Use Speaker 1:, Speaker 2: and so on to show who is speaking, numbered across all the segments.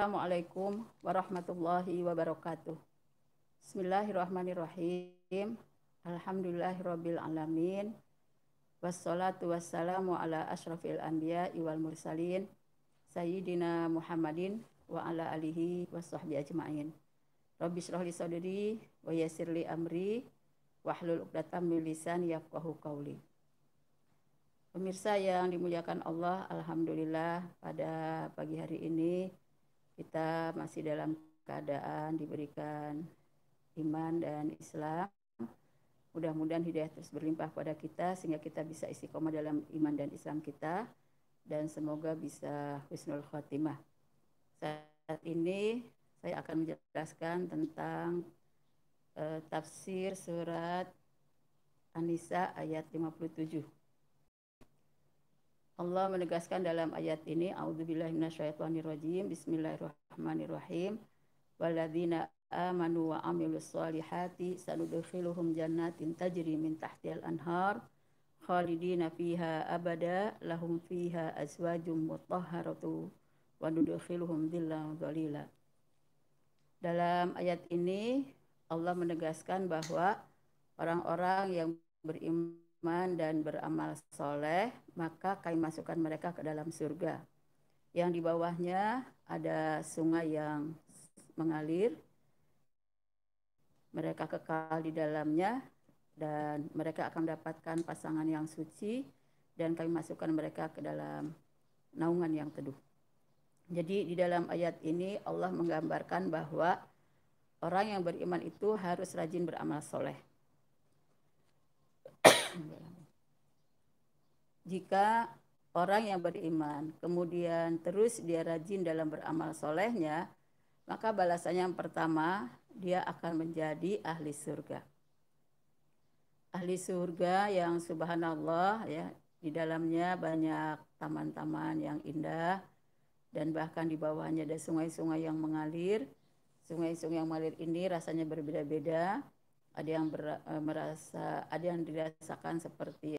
Speaker 1: Assalamualaikum warahmatullahi wabarakatuh. Bismillahirrahmanirrahim. Alhamdulillahirabbil alamin. Wassalatu wassalamu ala asyrafil anbiya'i wal mursalin sayyidina Muhammadin wa ala alihi washabbihi ajmain. Rabbi shrah li sadri wa yassir li amri wahlul 'uqdatam min lisani yafqahu qawli. Pemirsa yang dimuliakan Allah, alhamdulillah pada pagi hari ini kita masih dalam keadaan diberikan iman dan Islam. Mudah-mudahan hidayah terus berlimpah pada kita sehingga kita bisa istiqomah dalam iman dan Islam kita, dan semoga bisa husnul khotimah. Saat ini saya akan menjelaskan tentang tafsir surat An-Nisa ayat 57. Allah menegaskan dalam ayat ini, a'udzubillahi minasyaitonirrajim, bismillahirrahmanirrahim, walladzina amanu wa amilus solihati sanudkhiluhum jannatin tajri min tahtihal anhar khalidina fiha abada lahum fiha azwajum mutahharatu wa nudkhiluhum dhillan dhalila. Dalam ayat ini Allah menegaskan bahwa orang-orang yang beriman dan beramal soleh, maka kami masukkan mereka ke dalam surga. Yang di bawahnya ada sungai yang mengalir, mereka kekal di dalamnya, dan mereka akan mendapatkan pasangan yang suci, dan kami masukkan mereka ke dalam naungan yang teduh. Jadi di dalam ayat ini Allah menggambarkan bahwa orang yang beriman itu harus rajin beramal soleh. Jika orang yang beriman kemudian terus dia rajin dalam beramal solehnya, maka balasannya yang pertama, dia akan menjadi ahli surga. Ahli surga yang subhanallah ya, di dalamnya banyak taman-taman yang indah, dan bahkan di bawahnya ada sungai-sungai yang mengalir. Sungai-sungai yang mengalir ini rasanya berbeda-beda. Ada yang dirasakan seperti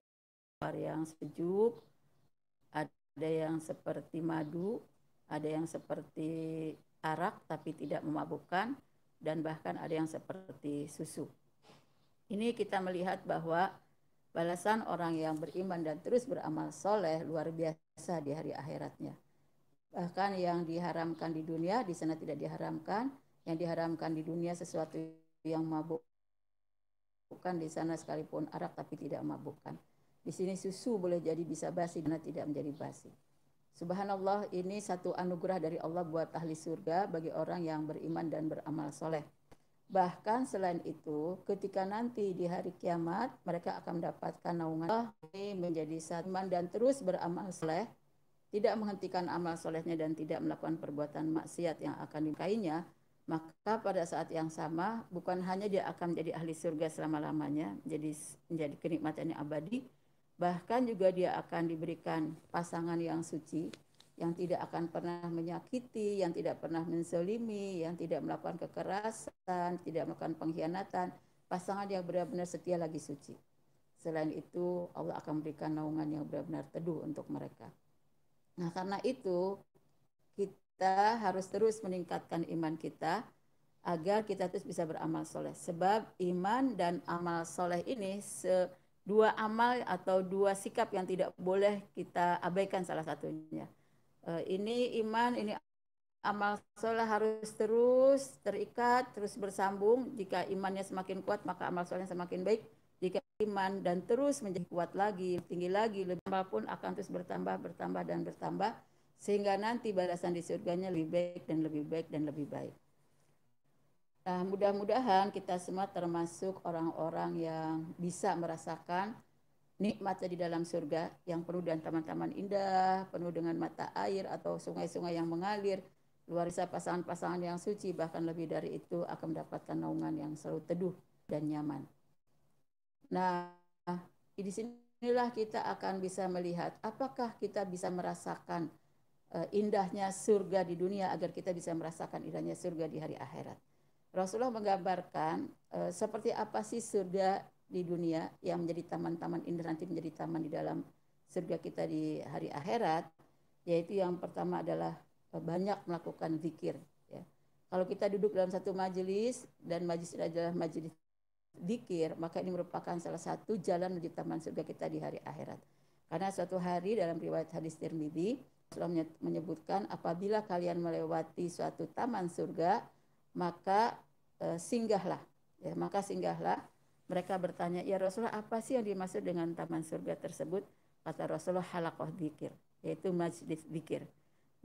Speaker 1: air yang sejuk, ada yang seperti madu, ada yang seperti arak tapi tidak memabukkan, dan bahkan ada yang seperti susu. Ini kita melihat bahwa balasan orang yang beriman dan terus beramal soleh luar biasa di hari akhiratnya. Bahkan yang diharamkan di dunia di sana tidak diharamkan, yang diharamkan di dunia sesuatu yang mabuk bukan di sana, sekalipun arak tapi tidak memabukkan. Di sini susu boleh jadi bisa basi dan tidak menjadi basi. Subhanallah, ini satu anugerah dari Allah buat ahli surga bagi orang yang beriman dan beramal soleh. Bahkan selain itu, ketika nanti di hari kiamat mereka akan mendapatkan naungan Allah. Ini menjadi satu iman dan terus beramal soleh, tidak menghentikan amal solehnya dan tidak melakukan perbuatan maksiat yang akan dinukainya, maka pada saat yang sama bukan hanya dia akan menjadi ahli surga selama-lamanya, menjadi kenikmatannya abadi, bahkan juga dia akan diberikan pasangan yang suci, yang tidak akan pernah menyakiti, yang tidak pernah menzalimi, yang tidak melakukan kekerasan, tidak melakukan pengkhianatan, pasangan yang benar-benar setia lagi suci. Selain itu Allah akan memberikan naungan yang benar-benar teduh untuk mereka. Nah, karena itu kita harus terus meningkatkan iman kita agar kita terus bisa beramal soleh. Sebab iman dan amal soleh ini dua amal atau dua sikap yang tidak boleh kita abaikan salah satunya. Ini iman, ini amal soleh harus terus terikat, terus bersambung. Jika imannya semakin kuat, maka amal solehnya semakin baik. Jika iman dan terus menjadi kuat lagi, tinggi lagi, lebih pun akan terus bertambah dan bertambah, sehingga nanti balasan di surganya lebih baik dan lebih baik dan lebih baik. Nah, mudah-mudahan kita semua termasuk orang-orang yang bisa merasakan nikmatnya di dalam surga yang penuh dengan taman-taman indah, penuh dengan mata air atau sungai-sungai yang mengalir, luar biasa pasangan-pasangan yang suci, bahkan lebih dari itu akan mendapatkan naungan yang selalu teduh dan nyaman. Nah, di sinilah kita akan bisa melihat apakah kita bisa merasakan indahnya surga di dunia agar kita bisa merasakan indahnya surga di hari akhirat. Rasulullah menggambarkan seperti apa sih surga di dunia yang menjadi taman-taman indah nanti menjadi taman di dalam surga kita di hari akhirat, yaitu yang pertama adalah banyak melakukan zikir. Ya. Kalau kita duduk dalam satu majelis dan majelis adalah majelis zikir, maka ini merupakan salah satu jalan menuju taman surga kita di hari akhirat. Karena suatu hari dalam riwayat hadis Tirmidzi, Rasulullah menyebutkan apabila kalian melewati suatu taman surga, maka singgahlah. Ya, maka singgahlah. Mereka bertanya, ya Rasulullah, apa sih yang dimaksud dengan taman surga tersebut? Kata Rasulullah, halaqah dzikir, yaitu majelis zikir.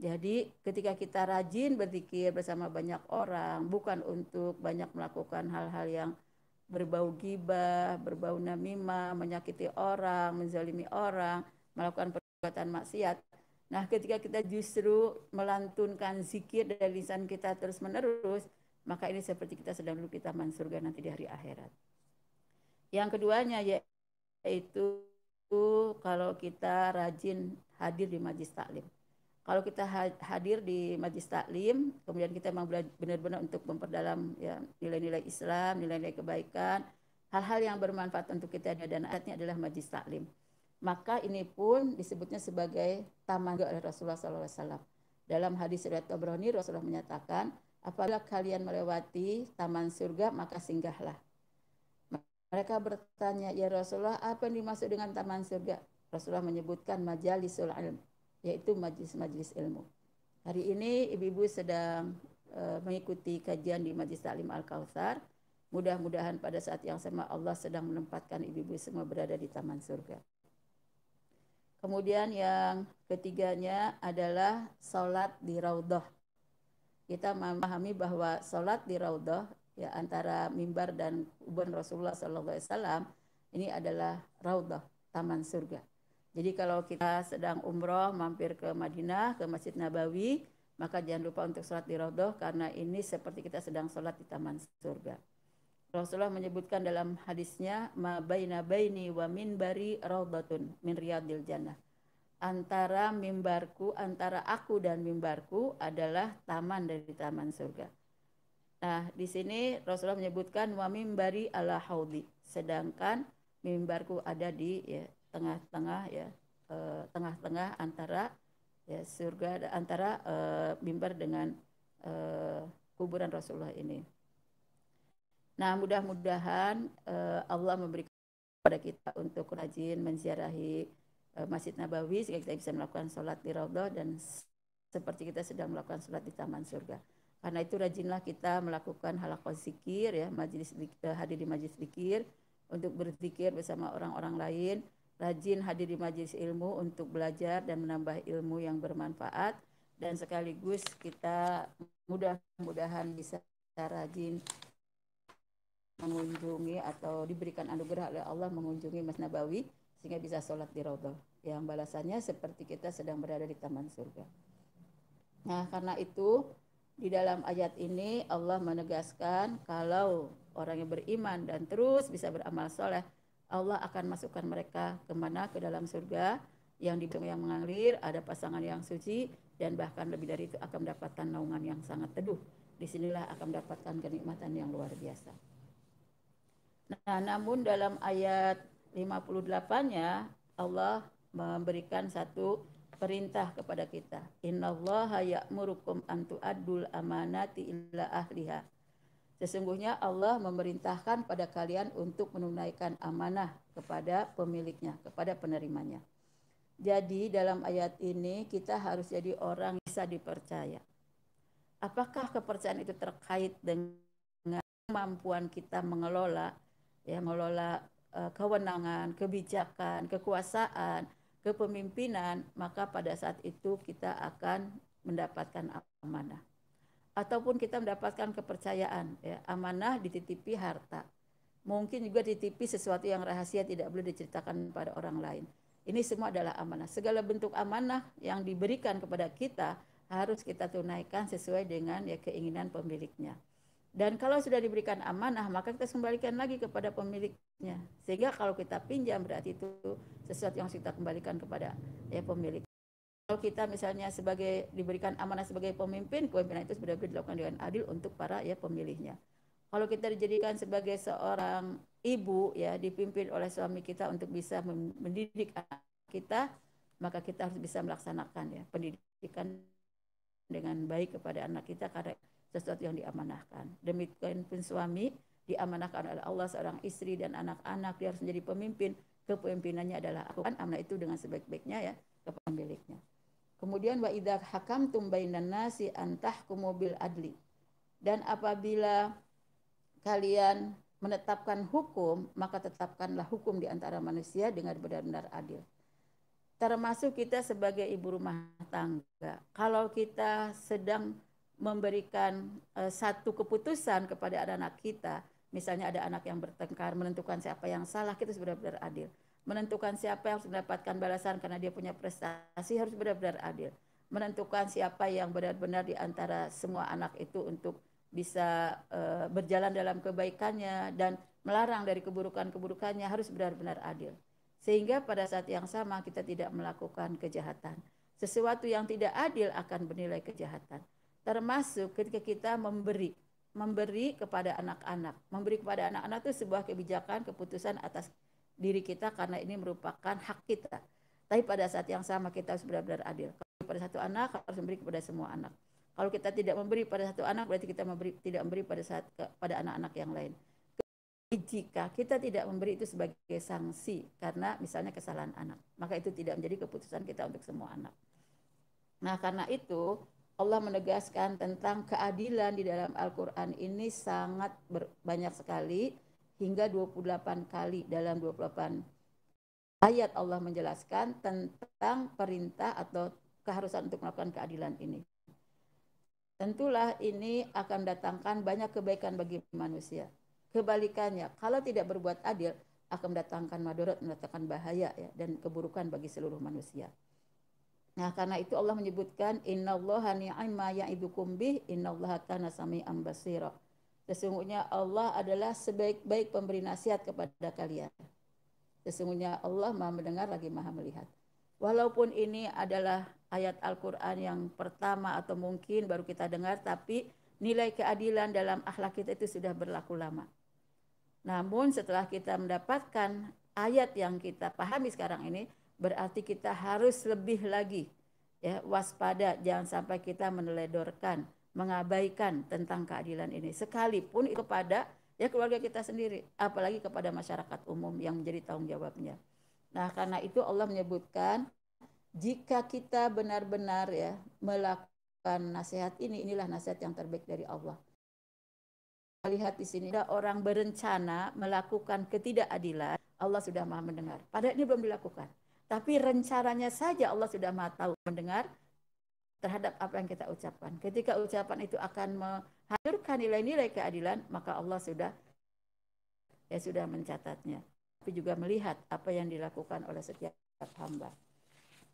Speaker 1: Jadi ketika kita rajin berzikir bersama banyak orang, bukan untuk banyak melakukan hal-hal yang berbau ghibah, berbau namimah, menyakiti orang, menzalimi orang, melakukan perbuatan maksiat. Nah, ketika kita justru melantunkan zikir dari lisan kita terus-menerus, maka ini seperti kita sedang duduk di taman surga nanti di hari akhirat. Yang keduanya yaitu kalau kita rajin hadir di majelis taklim. Kalau kita hadir di majelis taklim, kemudian kita memang benar-benar untuk memperdalam ya, nilai-nilai Islam, nilai-nilai kebaikan, hal-hal yang bermanfaat untuk kita dan artinya adalah majelis taklim. Maka ini pun disebutnya sebagai taman oleh Rasulullah SAW. Dalam hadis riwayat Tabrani, Rasulullah menyatakan, apabila kalian melewati taman surga, maka singgahlah. Mereka bertanya, ya Rasulullah, apa yang dimaksud dengan taman surga? Rasulullah menyebutkan majalisul ilm, yaitu majelis-majelis ilmu. Hari ini ibu-ibu sedang mengikuti kajian di Majelis Taklim Al-Kautsar. Mudah-mudahan pada saat yang sama Allah sedang menempatkan ibu-ibu semua berada di taman surga. Kemudian yang ketiganya adalah salat di raudhah. Kita memahami bahwa salat di raudhah ya antara mimbar dan kuburan Rasulullah SAW ini adalah raudhah, taman surga. Jadi kalau kita sedang umroh mampir ke Madinah, ke Masjid Nabawi, maka jangan lupa untuk sholat di raudhah karena ini seperti kita sedang sholat di taman surga. Rasulullah menyebutkan dalam hadisnya, ma baina baini wa minbari raudhatun min riyadil jannah. Antara mimbarku, antara aku dan mimbarku adalah taman dari taman surga. Nah, di sini Rasulullah menyebutkan wa mimbari ala haudi, sedangkan mimbarku ada di ya, tengah-tengah ya tengah-tengah antara ya surga antara mimbar dengan kuburan Rasulullah ini. Nah, mudah-mudahan Allah memberikan kepada kita untuk rajin menziarahi Masjid Nabawi sehingga kita bisa melakukan sholat di raudhah dan seperti kita sedang melakukan sholat di taman surga. Karena itu rajinlah kita melakukan halaqah zikir ya, majelis hadir di majelis zikir untuk berzikir bersama orang-orang lain, rajin hadir di majelis ilmu untuk belajar dan menambah ilmu yang bermanfaat dan sekaligus kita mudah-mudahan bisa rajin mengunjungi atau diberikan anugerah oleh Allah mengunjungi Masjid Nabawi sehingga bisa sholat di raudhah yang balasannya seperti kita sedang berada di taman surga. Nah, karena itu di dalam ayat ini Allah menegaskan kalau orang yang beriman dan terus bisa beramal soleh, Allah akan masukkan mereka kemana? Ke dalam surga yang mengalir, ada pasangan yang suci dan bahkan lebih dari itu akan mendapatkan naungan yang sangat teduh. Disinilah akan mendapatkan kenikmatan yang luar biasa. Nah, namun dalam ayat 58-nya Allah memberikan satu perintah kepada kita. Innallaha ya'murukum an tu'addul amanati ila ahliha. Sesungguhnya Allah memerintahkan pada kalian untuk menunaikan amanah kepada pemiliknya, kepada penerimanya. Jadi dalam ayat ini kita harus jadi orang yang bisa dipercaya. Apakah kepercayaan itu terkait dengan kemampuan kita mengelola kewenangan, kebijakan, kekuasaan, kepemimpinan, maka pada saat itu kita akan mendapatkan amanah. Ataupun kita mendapatkan kepercayaan, ya, amanah dititipi harta. Mungkin juga dititipi sesuatu yang rahasia tidak boleh diceritakan pada orang lain. Ini semua adalah amanah. Segala bentuk amanah yang diberikan kepada kita harus kita tunaikan sesuai dengan ya keinginan pemiliknya. Dan kalau sudah diberikan amanah, maka kita kembalikan lagi kepada pemiliknya. Sehingga kalau kita pinjam berarti itu sesuatu yang harus kita kembalikan kepada ya pemilik. Kalau kita misalnya diberikan amanah sebagai pemimpin, kepemimpinan itu benar-benar dilakukan dengan adil untuk para ya pemilihnya. Kalau kita dijadikan sebagai seorang ibu ya dipimpin oleh suami kita untuk bisa mendidik anak kita, maka kita harus bisa melaksanakan ya pendidikan dengan baik kepada anak kita karena sesuatu yang diamanahkan. Demikian pun suami diamanahkan oleh Allah seorang istri dan anak-anak, dia harus menjadi pemimpin. Kepemimpinannya adalah lakukan amanah itu dengan sebaik-baiknya ya kepada pemiliknya. Kemudian wa idza hakamtum bainan nasi an tahkumu bil adli. Dan apabila kalian menetapkan hukum, maka tetapkanlah hukum di antara manusia dengan benar-benar adil. Termasuk kita sebagai ibu rumah tangga. Kalau kita sedang memberikan satu keputusan kepada anak-anak kita, misalnya ada anak yang bertengkar, menentukan siapa yang salah, kita harus benar-benar adil. Menentukan siapa yang harus mendapatkan balasan karena dia punya prestasi, harus benar-benar adil. Menentukan siapa yang benar-benar di antara semua anak itu untuk bisa berjalan dalam kebaikannya dan melarang dari keburukan-keburukannya, harus benar-benar adil. Sehingga pada saat yang sama kita tidak melakukan kejahatan. Sesuatu yang tidak adil akan bernilai kejahatan. Termasuk ketika kita memberi kepada anak-anak. Memberi kepada anak-anak itu sebuah kebijakan, keputusan atas diri kita karena ini merupakan hak kita. Tapi pada saat yang sama kita harus benar-benar adil. Kalau pada satu anak harus memberi kepada semua anak. Kalau kita tidak memberi pada satu anak berarti kita tidak memberi pada anak-anak yang lain. Jika kita tidak memberi itu sebagai sanksi karena misalnya kesalahan anak, maka itu tidak menjadi keputusan kita untuk semua anak. Nah, karena itu Allah menegaskan tentang keadilan di dalam Al-Quran ini sangat banyak sekali, hingga 28 kali dalam 28 ayat Allah menjelaskan tentang perintah atau keharusan untuk melakukan keadilan ini. Tentulah ini akan datangkan banyak kebaikan bagi manusia. Kebalikannya, kalau tidak berbuat adil akan mendatangkan madarat, mendatangkan bahaya ya, dan keburukan bagi seluruh manusia. Nah, karena itu Allah menyebutkan innallaha ni'ma ya'idukum bih innallaha kana sami'an basira. Sesungguhnya Allah adalah sebaik-baik pemberi nasihat kepada kalian. Sesungguhnya Allah Maha mendengar lagi Maha melihat. Walaupun ini adalah ayat Al-Quran yang pertama atau mungkin baru kita dengar, tapi nilai keadilan dalam akhlak kita itu sudah berlaku lama. Namun setelah kita mendapatkan ayat yang kita pahami sekarang ini, berarti kita harus lebih lagi ya waspada, jangan sampai kita meneledorkan, mengabaikan tentang keadilan ini. Sekalipun itu kepada ya keluarga kita sendiri, apalagi kepada masyarakat umum yang menjadi tanggung jawabnya. Nah, karena itu Allah menyebutkan jika kita benar-benar ya melakukan nasihat ini, inilah nasihat yang terbaik dari Allah. Lihat di sini ada orang berencana melakukan ketidakadilan, Allah sudah Maha mendengar. Padahal ini belum dilakukan. Tapi rencananya saja Allah sudah Maha tahu, mendengar terhadap apa yang kita ucapkan. Ketika ucapan itu akan menghancurkan nilai-nilai keadilan, maka Allah sudah mencatatnya. Tapi juga melihat apa yang dilakukan oleh setiap hamba.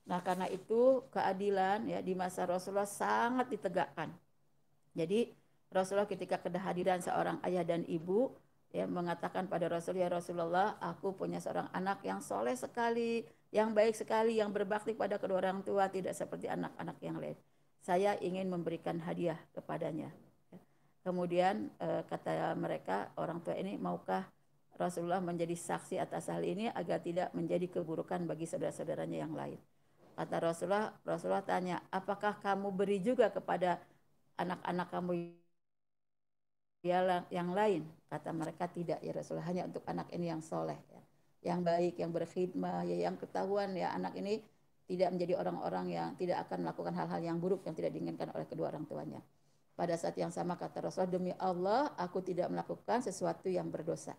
Speaker 1: Nah, karena itu keadilan ya di masa Rasulullah sangat ditegakkan. Jadi Rasulullah ketika kehadiran seorang ayah dan ibu ya mengatakan pada Rasulullah, ya Rasulullah, aku punya seorang anak yang soleh sekali, yang baik sekali, yang berbakti pada kedua orang tua, tidak seperti anak-anak yang lain. Saya ingin memberikan hadiah kepadanya. Kemudian kata mereka, orang tua ini, maukah Rasulullah menjadi saksi atas hal ini agar tidak menjadi keburukan bagi saudara-saudaranya yang lain. Kata Rasulullah tanya, apakah kamu beri juga kepada anak-anak kamu yang lain? Kata mereka, tidak ya Rasulullah, hanya untuk anak ini yang soleh ya, yang baik, yang berkhidmah ya, yang ketahuan ya anak ini tidak menjadi orang-orang yang tidak akan melakukan hal-hal yang buruk yang tidak diinginkan oleh kedua orang tuanya. Pada saat yang sama kata Rasulullah, demi Allah aku tidak melakukan sesuatu yang berdosa.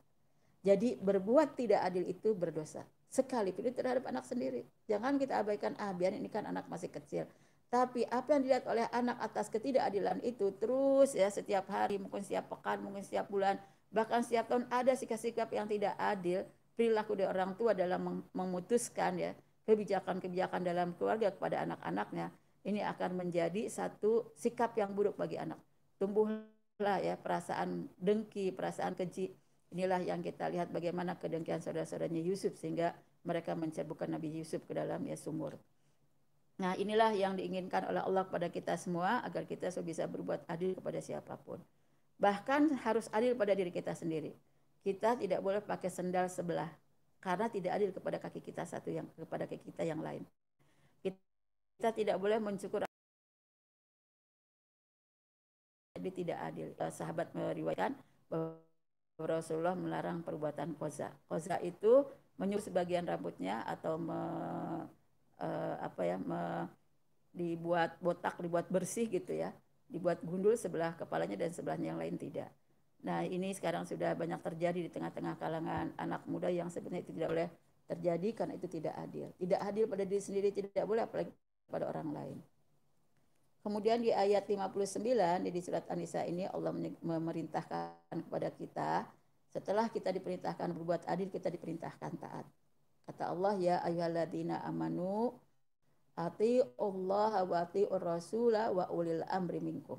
Speaker 1: Jadi berbuat tidak adil itu berdosa, sekalipun itu terhadap anak sendiri. Jangan kita abaikan, biar ini kan anak masih kecil. Tapi apa yang dilihat oleh anak atas ketidakadilan itu terus ya, setiap hari, mungkin setiap pekan, mungkin setiap bulan, bahkan setiap tahun ada sikap-sikap yang tidak adil, perilaku dari orang tua dalam memutuskan ya kebijakan-kebijakan dalam keluarga kepada anak-anaknya, ini akan menjadi satu sikap yang buruk bagi anak. Tumbuhlah ya perasaan dengki, perasaan keji. Inilah yang kita lihat bagaimana kedengkian saudara-saudaranya Yusuf sehingga mereka menceburkan Nabi Yusuf ke dalam ya sumur. Nah, inilah yang diinginkan oleh Allah kepada kita semua agar kita bisa berbuat adil kepada siapapun. Bahkan harus adil pada diri kita sendiri. Kita tidak boleh pakai sendal sebelah karena tidak adil kepada kaki kita satu yang kepada kaki kita yang lain. Kita tidak boleh mencukur ini tidak adil. Sahabat meriwayatkan bahwa Rasulullah melarang perbuatan qaza. Qaza itu menyuruh sebagian rambutnya atau dibuat botak, dibuat bersih gitu ya, dibuat gundul sebelah kepalanya dan sebelahnya yang lain tidak. Nah ini sekarang sudah banyak terjadi di tengah-tengah kalangan anak muda yang sebenarnya itu tidak boleh terjadi karena itu tidak adil. Tidak adil pada diri sendiri, tidak boleh apalagi pada orang lain. Kemudian di ayat 59 di surat An-Nisa ini Allah memerintahkan kepada kita, setelah kita diperintahkan berbuat adil, kita diperintahkan taat. Kata Allah, ya ayyuhalladzina amanu atiiullaha wa atiiur rasula wa ulil amri minkum.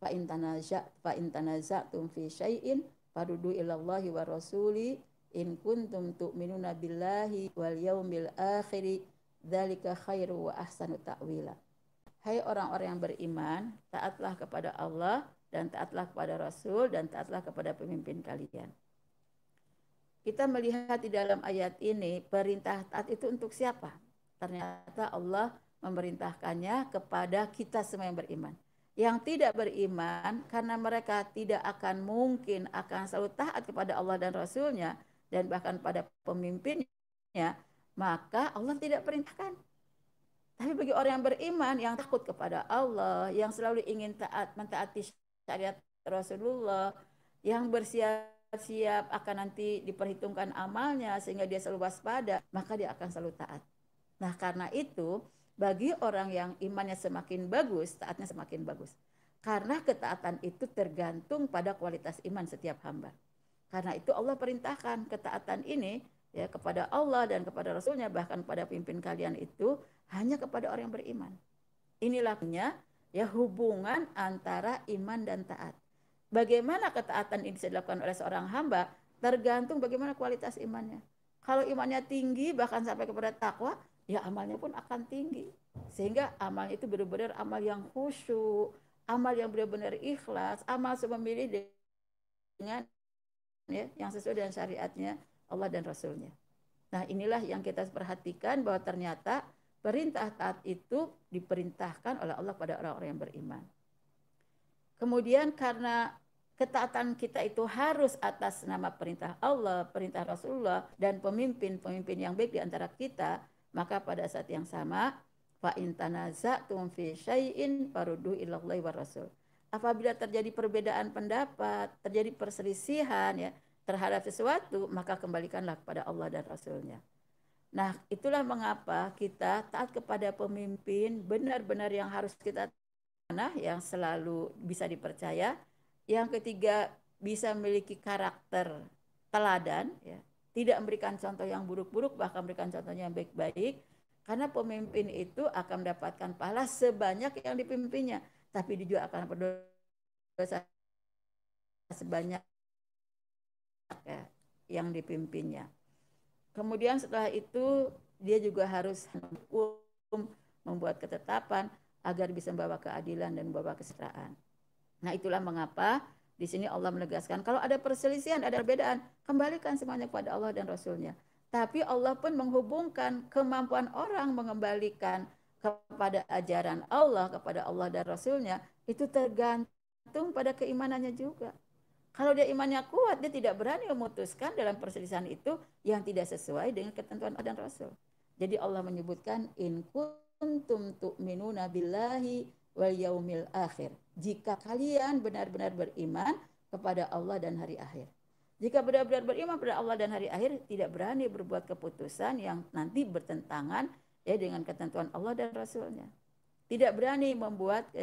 Speaker 1: Fa in tanaza'tum fi syai'in faruddu ilallahi wa rasuli in kuntum tu'minuna billahi wal yaumil akhir dzalika khairu wa ahsanu ta'wila. Hai orang-orang yang beriman, taatlah kepada Allah dan taatlah kepada Rasul dan taatlah kepada pemimpin kalian. Kita melihat di dalam ayat ini perintah taat itu untuk siapa? Ternyata Allah memerintahkannya kepada kita semua yang beriman. Yang tidak beriman karena mereka tidak akan mungkin akan selalu taat kepada Allah dan Rasulnya dan bahkan pada pemimpinnya, maka Allah tidak perintahkan. Tapi bagi orang yang beriman, yang takut kepada Allah, yang selalu ingin mentaati syariat Rasulullah, yang bersiap-siap akan nanti diperhitungkan amalnya sehingga dia selalu waspada, maka dia akan selalu taat. Nah karena itu, bagi orang yang imannya semakin bagus, taatnya semakin bagus. Karena ketaatan itu tergantung pada kualitas iman setiap hamba. Karena itu Allah perintahkan ketaatan ini ya kepada Allah dan kepada Rasulnya, bahkan pada pimpin kalian itu hanya kepada orang yang beriman. Inilah ya hubungan antara iman dan taat. Bagaimana ketaatan ini bisa dilakukan oleh seorang hamba tergantung bagaimana kualitas imannya. Kalau imannya tinggi bahkan sampai kepada takwa, ya amalnya pun akan tinggi. Sehingga amal itu benar-benar amal yang khusyuk, amal yang benar-benar ikhlas, amal memilih dengan ya, yang sesuai dengan syariatnya Allah dan Rasulnya. Nah inilah yang kita perhatikan bahwa ternyata perintah taat itu diperintahkan oleh Allah pada orang-orang yang beriman. Kemudian karena ketaatan kita itu harus atas nama perintah Allah, perintah Rasulullah, dan pemimpin-pemimpin yang baik di antara kita, maka pada saat yang sama, fa in tanaza'tum fi syai'in faruddu ilallahi war rasul. Apabila terjadi perbedaan pendapat, terjadi perselisihan ya terhadap sesuatu, maka kembalikanlah kepada Allah dan Rasulnya. Nah, itulah mengapa kita taat kepada pemimpin benar-benar yang harus kita yang selalu bisa dipercaya. Yang ketiga, bisa memiliki karakter teladan, ya. Tidak memberikan contoh yang buruk-buruk, bahkan memberikan contohnya yang baik-baik. Karena pemimpin itu akan mendapatkan pahala sebanyak yang dipimpinnya, tapi dia juga akan berdosa sebanyak ya, yang dipimpinnya. Kemudian setelah itu dia juga harus hukum, membuat ketetapan agar bisa membawa keadilan dan membawa kesejahteraan. Nah itulah mengapa di sini Allah menegaskan kalau ada perselisihan, ada perbedaan, kembalikan semuanya kepada Allah dan Rasulnya. Tapi Allah pun menghubungkan kemampuan orang mengembalikan kepada ajaran Allah, kepada Allah dan Rasulnya, itu tergantung pada keimanannya juga. Kalau dia imannya kuat, dia tidak berani memutuskan dalam perselisihan itu yang tidak sesuai dengan ketentuan Allah dan Rasul. Jadi Allah menyebutkan in kuntum tu'minuna billahi wal yaumil akhir. Jika kalian benar-benar beriman kepada Allah dan hari akhir. Jika benar-benar beriman kepada Allah dan hari akhir, tidak berani berbuat keputusan yang nanti bertentangan ya dengan ketentuan Allah dan Rasulnya. Tidak berani membuat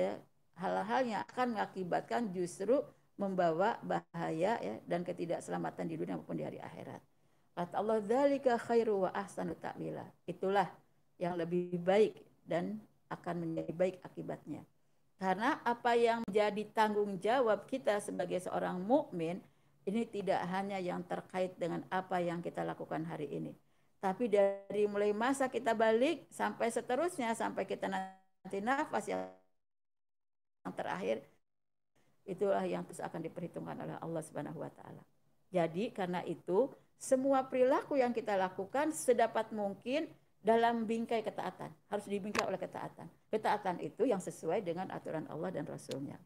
Speaker 1: hal-hal yang akan mengakibatkan justru membawa bahaya ya, dan ketidakselamatan di dunia maupun di hari akhirat. Kata Allah, dzalika khairu wa ahsanu ta'wila. Itulah yang lebih baik dan akan menjadi baik akibatnya. Karena apa yang menjadi tanggung jawab kita sebagai seorang mukmin ini tidak hanya yang terkait dengan apa yang kita lakukan hari ini, tapi dari mulai masa kita balik sampai seterusnya, sampai kita nanti nafas yang terakhir, itulah yang terus akan diperhitungkan oleh Allah Subhanahu wa taala. Jadi karena itu semua perilaku yang kita lakukan sedapat mungkin dalam bingkai ketaatan, harus dibingkai oleh ketaatan. Ketaatan itu yang sesuai dengan aturan Allah dan Rasulnya.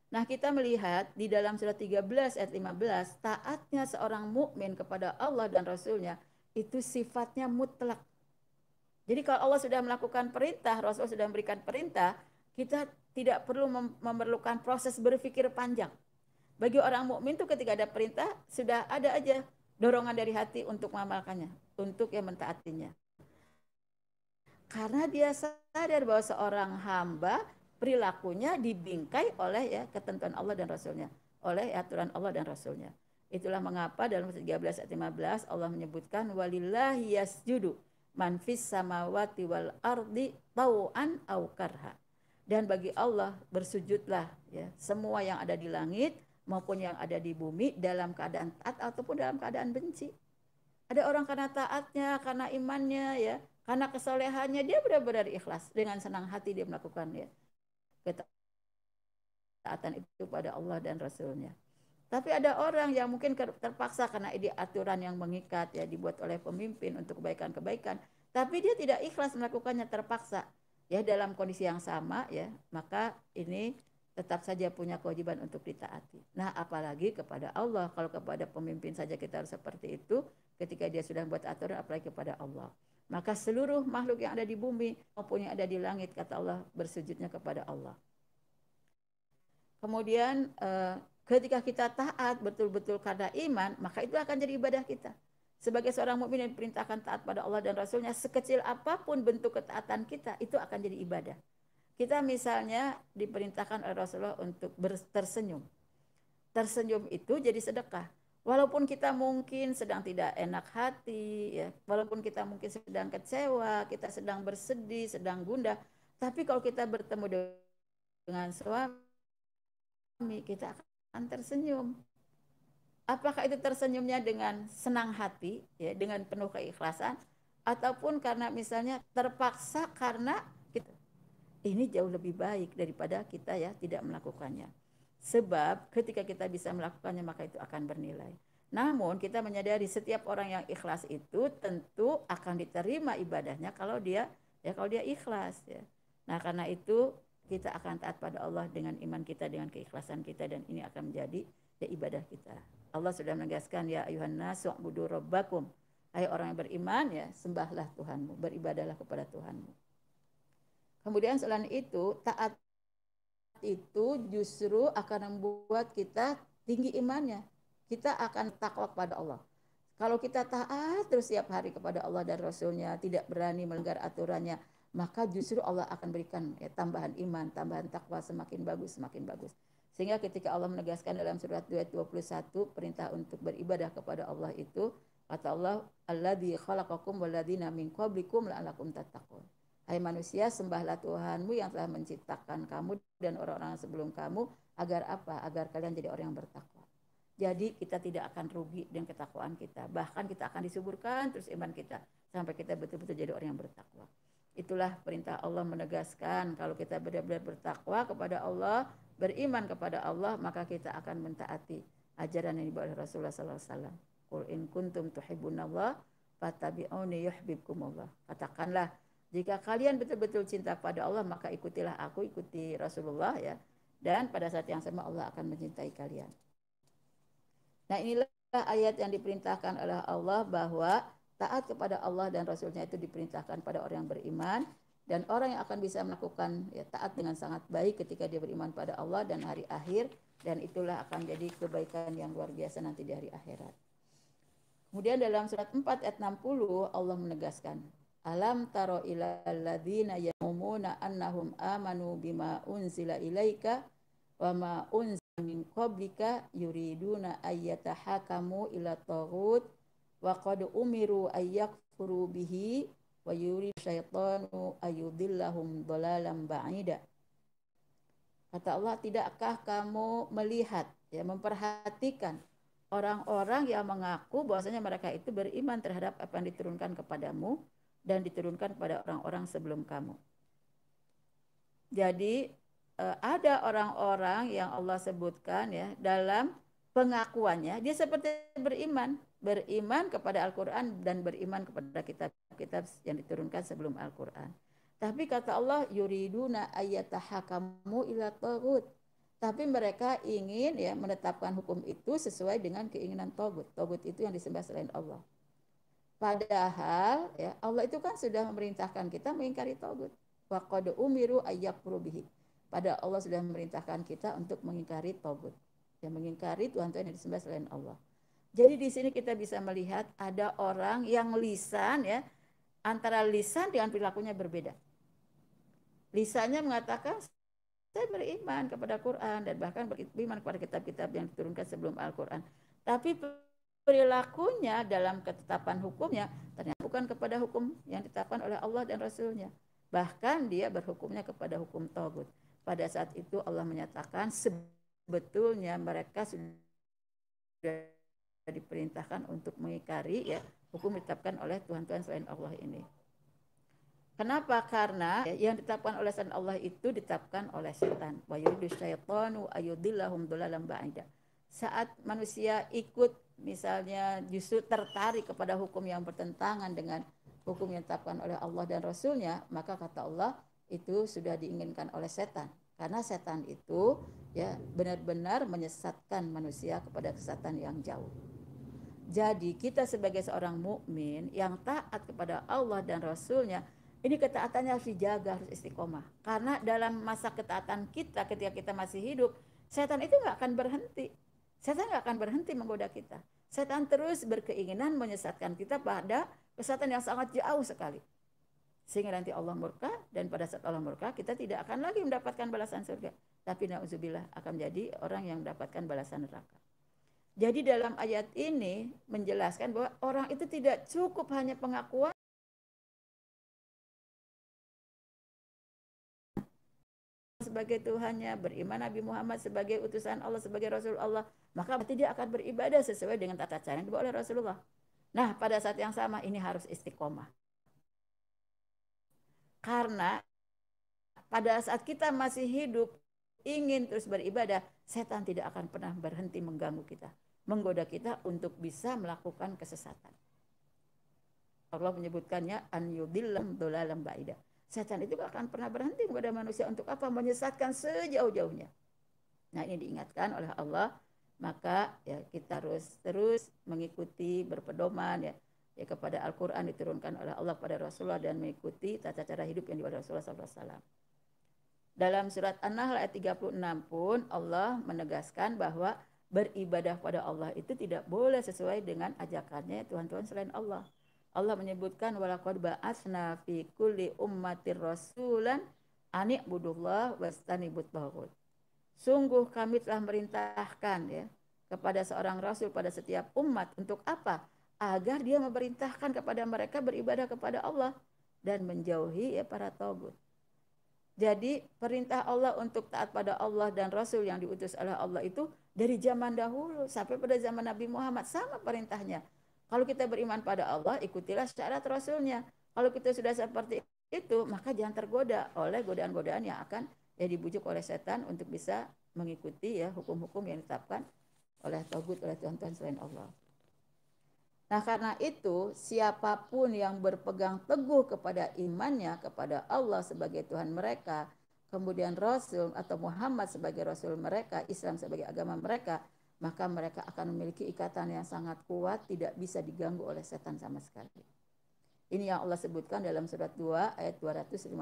Speaker 1: Nah, kita melihat di dalam surat 13 ayat 15, taatnya seorang mukmin kepada Allah dan Rasulnya itu sifatnya mutlak. Jadi kalau Allah sudah melakukan perintah, Rasul sudah memberikan perintah, kita tidak perlu memerlukan proses berpikir panjang. Bagi orang mukmin itu ketika ada perintah, sudah ada aja dorongan dari hati untuk mengamalkannya, untuk yang mentaatinya. Karena dia sadar bahwa seorang hamba perilakunya dibingkai oleh ya ketentuan Allah dan Rasulnya, oleh aturan Allah dan Rasulnya. Itulah mengapa dalam 13 ayat 15 Allah menyebutkan walillahi yasjudu man fis samawati wal ardi tau'an au karha. Dan bagi Allah bersujudlah ya semua yang ada di langit maupun yang ada di bumi dalam keadaan taat ataupun dalam keadaan benci. Ada orang karena taatnya, karena imannya ya, karena kesolehannya dia benar-benar ikhlas dengan senang hati dia melakukan ya ketaatan itu pada Allah dan Rasulnya. Tapi ada orang yang mungkin terpaksa karena ini aturan yang mengikat ya dibuat oleh pemimpin untuk kebaikan-kebaikan, tapi dia tidak ikhlas melakukannya terpaksa ya dalam kondisi yang sama ya, maka ini tetap saja punya kewajiban untuk ditaati. Nah, apalagi kepada Allah. Kalau kepada pemimpin saja kita harus seperti itu, ketika dia sudah buat aturan apalagi kepada Allah. Maka seluruh makhluk yang ada di bumi maupun yang ada di langit kata Allah bersujudnya kepada Allah. Kemudian ketika kita taat betul-betul karena iman, maka itu akan jadi ibadah kita. Sebagai seorang mukmin yang diperintahkan taat pada Allah dan Rasulnya, sekecil apapun bentuk ketaatan kita, itu akan jadi ibadah. Kita misalnya diperintahkan oleh Rasulullah untuk tersenyum. Tersenyum itu jadi sedekah. Walaupun kita mungkin sedang tidak enak hati, ya, walaupun kita mungkin sedang kecewa, kita sedang bersedih, sedang gundah, tapi kalau kita bertemu dengan suami, kita akan tersenyum. Apakah itu tersenyumnya dengan senang hati, ya, dengan penuh keikhlasan, ataupun karena misalnya terpaksa karena kita, ini jauh lebih baik daripada kita ya tidak melakukannya. Sebab ketika kita bisa melakukannya maka itu akan bernilai. Namun kita menyadari setiap orang yang ikhlas itu tentu akan diterima ibadahnya kalau dia ikhlas ya. Nah, karena itu kita akan taat pada Allah dengan iman kita, dengan keikhlasan kita, dan ini akan menjadi ya ibadah kita. Allah sudah menegaskan ya ayuhan nasu ubudu rabbakum. Hai orang yang beriman ya, sembahlah Tuhanmu, beribadahlah kepada Tuhanmu. Kemudian selain itu, taat itu justru akan membuat kita tinggi imannya. Kita akan takwa kepada Allah. Kalau kita taat terus setiap hari kepada Allah dan Rasulnya, tidak berani melanggar aturannya, maka justru Allah akan berikan ya, tambahan iman, tambahan takwa semakin bagus, semakin bagus. Sehingga ketika Allah menegaskan dalam surat 221 perintah untuk beribadah kepada Allah itu, kata Allah, alladzi khalaqakum walladzina min qablikum la'allakum tattaqun. Hai manusia, sembahlah Tuhanmu yang telah menciptakan kamu dan orang-orang sebelum kamu, agar apa? Agar kalian jadi orang yang bertakwa. Jadi kita tidak akan rugi dengan ketakwaan kita. Bahkan kita akan disuburkan terus iman kita sampai kita betul-betul jadi orang yang bertakwa. Itulah perintah Allah menegaskan kalau kita benar-benar bertakwa kepada Allah, beriman kepada Allah, maka kita akan mentaati ajaran yang dibawa oleh Rasulullah SAW. Qul in kuntum tuhibbunallah fattabi'uni yuhibbukumullah. Katakanlah, jika kalian betul-betul cinta pada Allah, maka ikutilah aku, ikuti Rasulullah ya. Dan pada saat yang sama Allah akan mencintai kalian. Nah, inilah ayat yang diperintahkan oleh Allah bahwa taat kepada Allah dan Rasulnya itu diperintahkan pada orang yang beriman, dan orang yang akan bisa melakukan ya, taat dengan sangat baik ketika dia beriman pada Allah dan hari akhir, dan itulah akan jadi kebaikan yang luar biasa nanti di hari akhirat. Kemudian dalam surat 4 ayat 60 Allah menegaskan, alam taro ilal ladzina ya'umuna annahum amanu bima unzila ilaika wa ma unzila min qablika yuriduna ayyatahakamu ila taghut wa qad umiru ayyakfuru bihi wa yurid syaitanu ayyudillahum dhalalan ba'ida. Kata Allah, tidakkah kamu melihat ya, memperhatikan orang-orang yang mengaku bahwasanya mereka itu beriman terhadap apa yang diturunkan kepadamu dan diturunkan kepada orang-orang sebelum kamu. Jadi ada orang-orang yang Allah sebutkan ya dalam pengakuannya dia seperti beriman kepada Al-Qur'an dan beriman kepada kitab-kitab yang diturunkan sebelum Al-Qur'an. Tapi kata Allah yuriduna ayyatahakamu ila taghut. Tapi mereka ingin ya menetapkan hukum itu sesuai dengan keinginan togut. Togut itu yang disembah selain Allah. Padahal ya Allah itu kan sudah memerintahkan kita mengingkari togut. Wa qad umiru ayyakfuru bihi. Padahal Allah sudah memerintahkan kita untuk mengingkari togut. Dan mengingkari Tuhan-Tuhan yang disembah selain Allah. Jadi di sini kita bisa melihat ada orang yang lisan ya, antara lisan dengan perilakunya berbeda. Lisannya mengatakan saya beriman kepada Quran dan bahkan beriman kepada kitab-kitab yang diturunkan sebelum Al-Quran. Tapi perilakunya dalam ketetapan hukumnya ternyata bukan kepada hukum yang ditetapkan oleh Allah dan Rasulnya. Bahkan dia berhukumnya kepada hukum Tagut. Pada saat itu Allah menyatakan sebetulnya mereka sudah diperintahkan untuk mengingkari ya hukum ditetapkan oleh Tuhan-Tuhan selain Allah ini. Kenapa? Karena yang ditetapkan oleh selain Allah itu ditetapkan oleh setan. Wa yuridu syaitanu ayudillahum dolalam ba'ida. Saat manusia ikut misalnya justru tertarik kepada hukum yang bertentangan dengan hukum yang ditetapkan oleh Allah dan Rasulnya, maka kata Allah itu sudah diinginkan oleh setan. Karena setan itu ya benar-benar menyesatkan manusia kepada kesesatan yang jauh. Jadi kita sebagai seorang mukmin yang taat kepada Allah dan Rasulnya, ini ketaatannya harus dijaga, harus istiqomah. Karena dalam masa ketaatan kita ketika kita masih hidup, setan itu nggak akan berhenti. Setan nggak akan berhenti menggoda kita. Setan terus berkeinginan menyesatkan kita pada kesesatan yang sangat jauh sekali. Sehingga nanti Allah murka, dan pada saat Allah murka kita tidak akan lagi mendapatkan balasan surga. Tapi na'udzubillah akan menjadi orang yang mendapatkan balasan neraka. Jadi dalam ayat ini menjelaskan bahwa orang itu tidak cukup hanya pengakuan sebagai Tuhannya, beriman Nabi Muhammad sebagai utusan Allah, sebagai Rasul Allah, maka berarti dia akan beribadah sesuai dengan tata cara yang dibawa oleh Rasulullah. Nah, pada saat yang sama ini harus istiqomah. Karena pada saat kita masih hidup, ingin terus beribadah, setan tidak akan pernah berhenti mengganggu kita, menggoda kita untuk bisa melakukan kesesatan. Allah menyebutkannya an yudillam dolalam ba'ida. Setan itu gak akan pernah berhenti kepada manusia untuk apa? Menyesatkan sejauh-jauhnya. Nah, ini diingatkan oleh Allah, maka ya kita harus terus mengikuti, berpedoman ya kepada Al-Quran diturunkan oleh Allah pada Rasulullah dan mengikuti tata cara hidup yang dibawa Rasulullah SAW. Dalam surat An-Nahl ayat 36 pun Allah menegaskan bahwa beribadah pada Allah itu tidak boleh sesuai dengan ajakannya Tuhan-Tuhan selain Allah. Allah menyebutkan walaqad ba'atsna fi kulli ummatir rasulan ani'budullah wastanibut taghut. Sungguh kami telah merintahkan ya kepada seorang rasul pada setiap umat untuk apa? Agar dia memerintahkan kepada mereka beribadah kepada Allah dan menjauhi ya para tagut. Jadi perintah Allah untuk taat pada Allah dan Rasul yang diutus oleh Allah itu dari zaman dahulu sampai pada zaman Nabi Muhammad sama perintahnya. Kalau kita beriman pada Allah, ikutilah syarat Rasulnya. Kalau kita sudah seperti itu, maka jangan tergoda oleh godaan-godaan yang akan dibujuk oleh setan untuk bisa mengikuti ya hukum-hukum yang ditetapkan oleh tagut, oleh Tuhan-Tuhan selain Allah. Nah, karena itu siapapun yang berpegang teguh kepada imannya kepada Allah sebagai Tuhan mereka, kemudian Rasul atau Muhammad sebagai Rasul mereka, Islam sebagai agama mereka, maka mereka akan memiliki ikatan yang sangat kuat, tidak bisa diganggu oleh setan sama sekali. Ini yang Allah sebutkan dalam surat 2 ayat 256.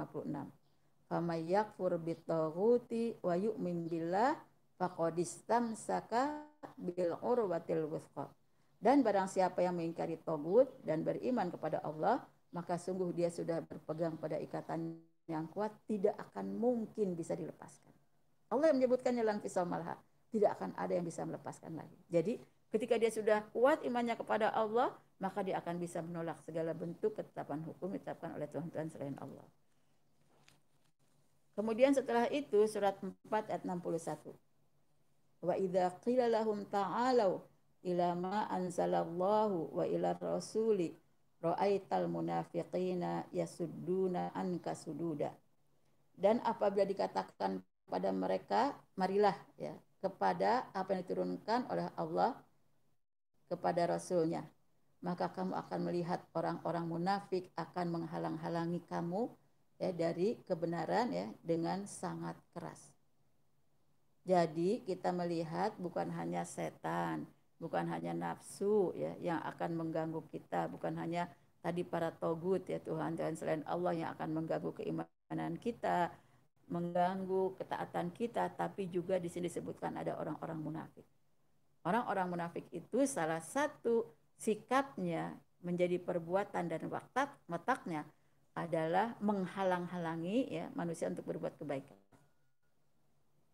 Speaker 1: Faman yakfur bitaghuti wa yu'min billah faqad istamsaka bil urwatil wuthqa. Dan barang siapa yang mengingkari tagut dan beriman kepada Allah, maka sungguh dia sudah berpegang pada ikatan yang kuat, tidak akan mungkin bisa dilepaskan. Allah yang menyebutkannya lan fisal malha, tidak akan ada yang bisa melepaskan lagi. Jadi ketika dia sudah kuat imannya kepada Allah, maka dia akan bisa menolak segala bentuk ketetapan hukum ditetapkan oleh Tuhan-Tuhan selain Allah. Kemudian setelah itu surat 4 ayat 61. Wa idza qila lahum ta'alu ila ma anzalallahu wa ila rasuli ra'aital munafiqina yasudduna anka sududa. Dan apabila dikatakan pada mereka, marilah ya kepada apa yang diturunkan oleh Allah kepada Rasulnya, maka kamu akan melihat orang-orang munafik akan menghalang-halangi kamu ya dari kebenaran ya dengan sangat keras. Jadi kita melihat bukan hanya setan, bukan hanya nafsu ya yang akan mengganggu kita, bukan hanya tadi para togut ya Tuhan selain Allah yang akan mengganggu keimanan kita, mengganggu ketaatan kita, tapi juga di sini disebutkan ada orang-orang munafik. Orang-orang munafik itu salah satu sikapnya menjadi perbuatan dan wataknya adalah menghalang-halangi ya manusia untuk berbuat kebaikan.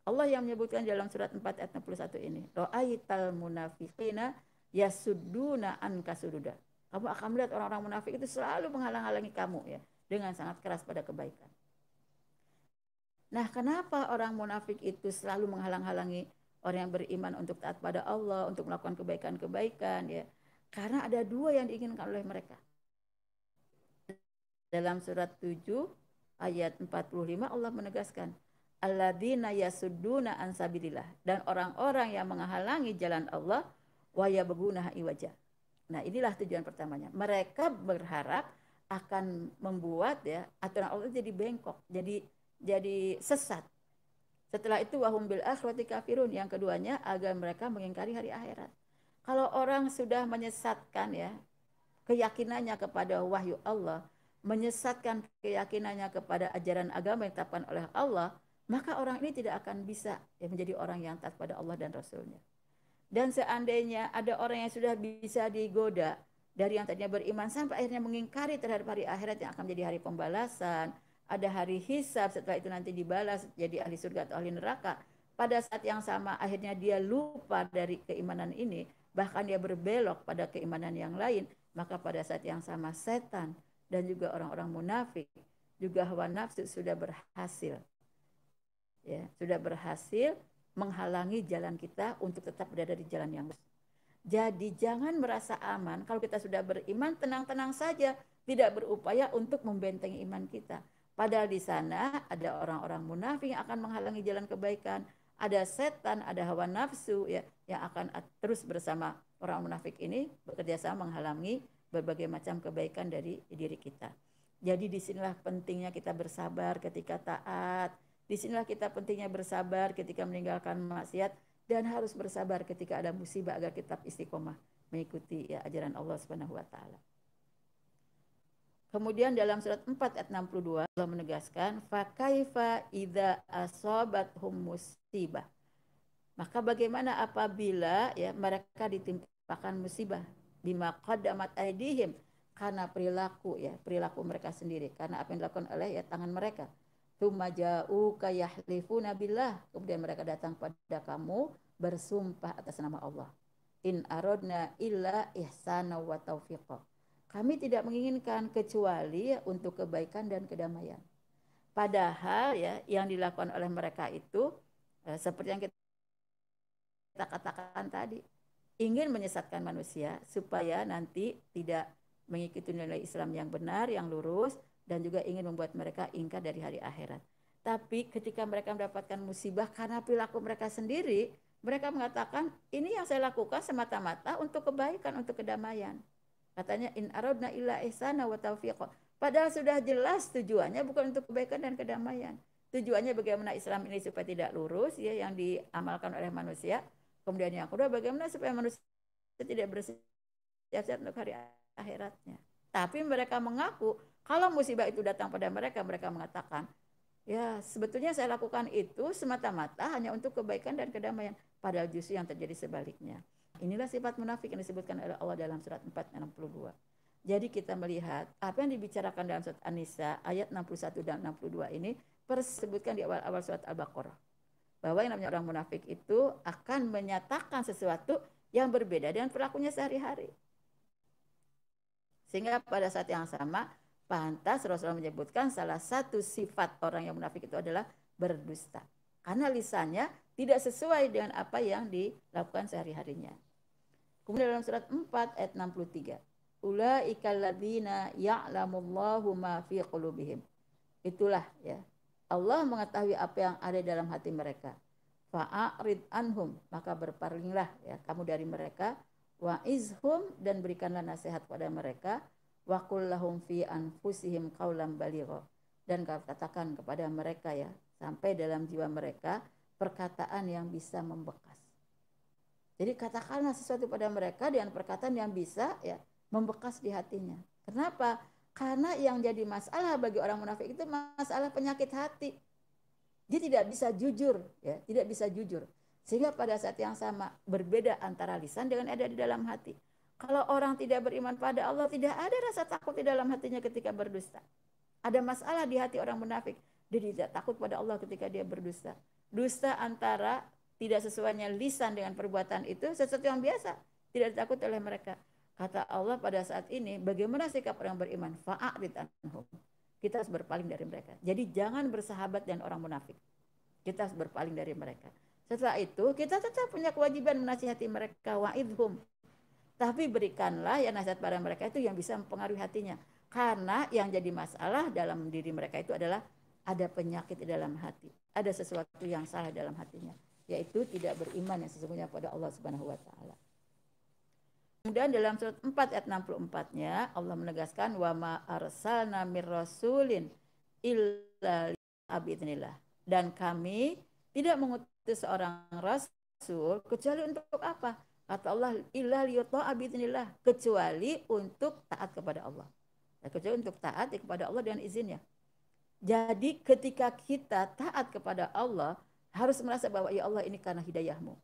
Speaker 1: Allah yang menyebutkan dalam surat 4 ayat 61 ini, ra'aital munafiqina yasudduna anka sududa. Kamu akan melihat orang-orang munafik itu selalu menghalang-halangi kamu ya dengan sangat keras pada kebaikan. Nah, kenapa orang munafik itu selalu menghalang-halangi orang yang beriman untuk taat pada Allah, untuk melakukan kebaikan-kebaikan ya? Karena ada dua yang diinginkan oleh mereka. Dalam surat 7 ayat 45 Allah menegaskan, alladzina yasudduna an sabilillah, dan orang-orang yang menghalangi jalan Allah wa yabghunaha iwaja. Nah, inilah tujuan pertamanya. Mereka berharap akan membuat ya aturan Allah jadi bengkok, jadi sesat. Setelah itu wahum bil akhirati kafirun, yang keduanya agar mereka mengingkari hari akhirat. Kalau orang sudah menyesatkan ya keyakinannya kepada wahyu Allah, menyesatkan keyakinannya kepada ajaran agama yang ditetapkan oleh Allah, maka orang ini tidak akan bisa ya, menjadi orang yang taat pada Allah dan Rasulnya. Dan seandainya ada orang yang sudah bisa digoda dari yang tadinya beriman sampai akhirnya mengingkari terhadap hari akhirat yang akan menjadi hari pembalasan, ada hari hisab, setelah itu nanti dibalas jadi ahli surga atau ahli neraka. Pada saat yang sama akhirnya dia lupa dari keimanan ini, bahkan dia berbelok pada keimanan yang lain, maka pada saat yang sama setan dan juga orang-orang munafik, juga hawa nafsu sudah berhasil. Ya, sudah berhasil menghalangi jalan kita untuk tetap berada di jalan yang lurus. Jadi jangan merasa aman kalau kita sudah beriman, tenang-tenang saja, tidak berupaya untuk membentengi iman kita. Padahal di sana ada orang-orang munafik yang akan menghalangi jalan kebaikan, ada setan, ada hawa nafsu ya yang akan terus bersama orang munafik ini bekerja sama menghalangi berbagai macam kebaikan dari diri kita. Jadi disinilah pentingnya kita bersabar ketika taat. Disinilah kita pentingnya bersabar ketika meninggalkan maksiat, dan harus bersabar ketika ada musibah agar kita istiqomah mengikuti ya ajaran Allah Subhanahu wa taala. Kemudian dalam surat 4 ayat 62 Allah menegaskan, fa kaifa idza asabathum musibah. Maka bagaimana apabila ya mereka ditimpakan musibah bima qaddamat aydihim, karena perilaku mereka sendiri, karena apa yang dilakukan oleh ya tangan mereka. Tsumma ja'uka yahlifuna billah, kemudian mereka datang pada kamu bersumpah atas nama Allah. In aradna illa ihsana wa taufiqa. Kami tidak menginginkan kecuali ya, untuk kebaikan dan kedamaian. Padahal ya yang dilakukan oleh mereka itu seperti yang kita katakan tadi, ingin menyesatkan manusia supaya nanti tidak mengikuti nilai Islam yang benar, yang lurus, dan juga ingin membuat mereka ingkar dari hari akhirat. Tapi ketika mereka mendapatkan musibah karena perilaku mereka sendiri, mereka mengatakan, ini yang saya lakukan semata-mata untuk kebaikan, untuk kedamaian. Katanya, in aradna illa ihsana wa taufiqa. Padahal sudah jelas tujuannya bukan untuk kebaikan dan kedamaian. Tujuannya bagaimana Islam ini supaya tidak lurus, ya, yang diamalkan oleh manusia. Kemudian yang kedua, bagaimana supaya manusia tidak bersiap-siap untuk hari akhiratnya. Tapi mereka mengaku, kalau musibah itu datang pada mereka, mereka mengatakan, ya sebetulnya saya lakukan itu semata-mata hanya untuk kebaikan dan kedamaian. Padahal justru yang terjadi sebaliknya. Inilah sifat munafik yang disebutkan oleh Allah dalam surat 4:62. Jadi kita melihat apa yang dibicarakan dalam surat An-Nisa ayat 61 dan 62 ini disebutkan di awal-awal surat Al-Baqarah. Bahwa yang namanya orang munafik itu akan menyatakan sesuatu yang berbeda dengan perilakunya sehari-hari. Sehingga pada saat yang sama, pantas Rasulullah menyebutkan salah satu sifat orang yang munafik itu adalah berdusta. Karena lisannya tidak sesuai dengan apa yang dilakukan sehari-harinya. Kemudian dalam surat 4 ayat 63. Ulaikal ladzina ya'lamullahu ma fi qulubihim. Itulah ya. Allah mengetahui apa yang ada dalam hati mereka. Fa'arid anhum, maka berpalinglah ya kamu dari mereka. Wa izhum, dan berikanlah nasihat pada mereka. Wa qul lahum fi anfusihim qaulan baligha, dan katakan kepada mereka ya sampai dalam jiwa mereka perkataan yang bisa membekas. Jadi katakanlah sesuatu pada mereka dengan perkataan yang bisa ya membekas di hatinya. Kenapa? Karena yang jadi masalah bagi orang munafik itu masalah penyakit hati. Dia tidak bisa jujur, ya, tidak bisa jujur. Sehingga pada saat yang sama berbeda antara lisan dengan ada di dalam hati. Kalau orang tidak beriman pada Allah, tidak ada rasa takut di dalam hatinya ketika berdusta. Ada masalah di hati orang munafik. Dia tidak takut pada Allah ketika dia berdusta. Dusta antara tidak sesuainya lisan dengan perbuatan itu sesuatu yang biasa. Tidak takut oleh mereka. Kata Allah pada saat ini, bagaimana sikap orang beriman? Fa'a'rid anhum. Kita harus berpaling dari mereka. Jadi jangan bersahabat dengan orang munafik. Kita harus berpaling dari mereka. Setelah itu, kita tetap punya kewajiban menasihati mereka. Wa'idhum. Tapi berikanlah ya nasihat pada mereka itu yang bisa mempengaruhi hatinya. Karena yang jadi masalah dalam diri mereka itu adalah ada penyakit di dalam hati. Ada sesuatu yang salah dalam hatinya. Yaitu tidak beriman yang sesungguhnya pada Allah Subhanahu wa ta'ala. Kemudian dalam surat 4 ayat 64-nya Allah menegaskan wa ma arsalna mir rasulin illa bi'idznillah. Dan kami tidak mengutus seorang rasul kecuali untuk apa? Kata Allah illa liyuta'a bi'idznillah, kecuali untuk taat kepada Allah. Kecuali untuk taat kepada Allah dengan izinnya. Jadi ketika kita taat kepada Allah harus merasa bahwa ya Allah ini karena hidayahmu.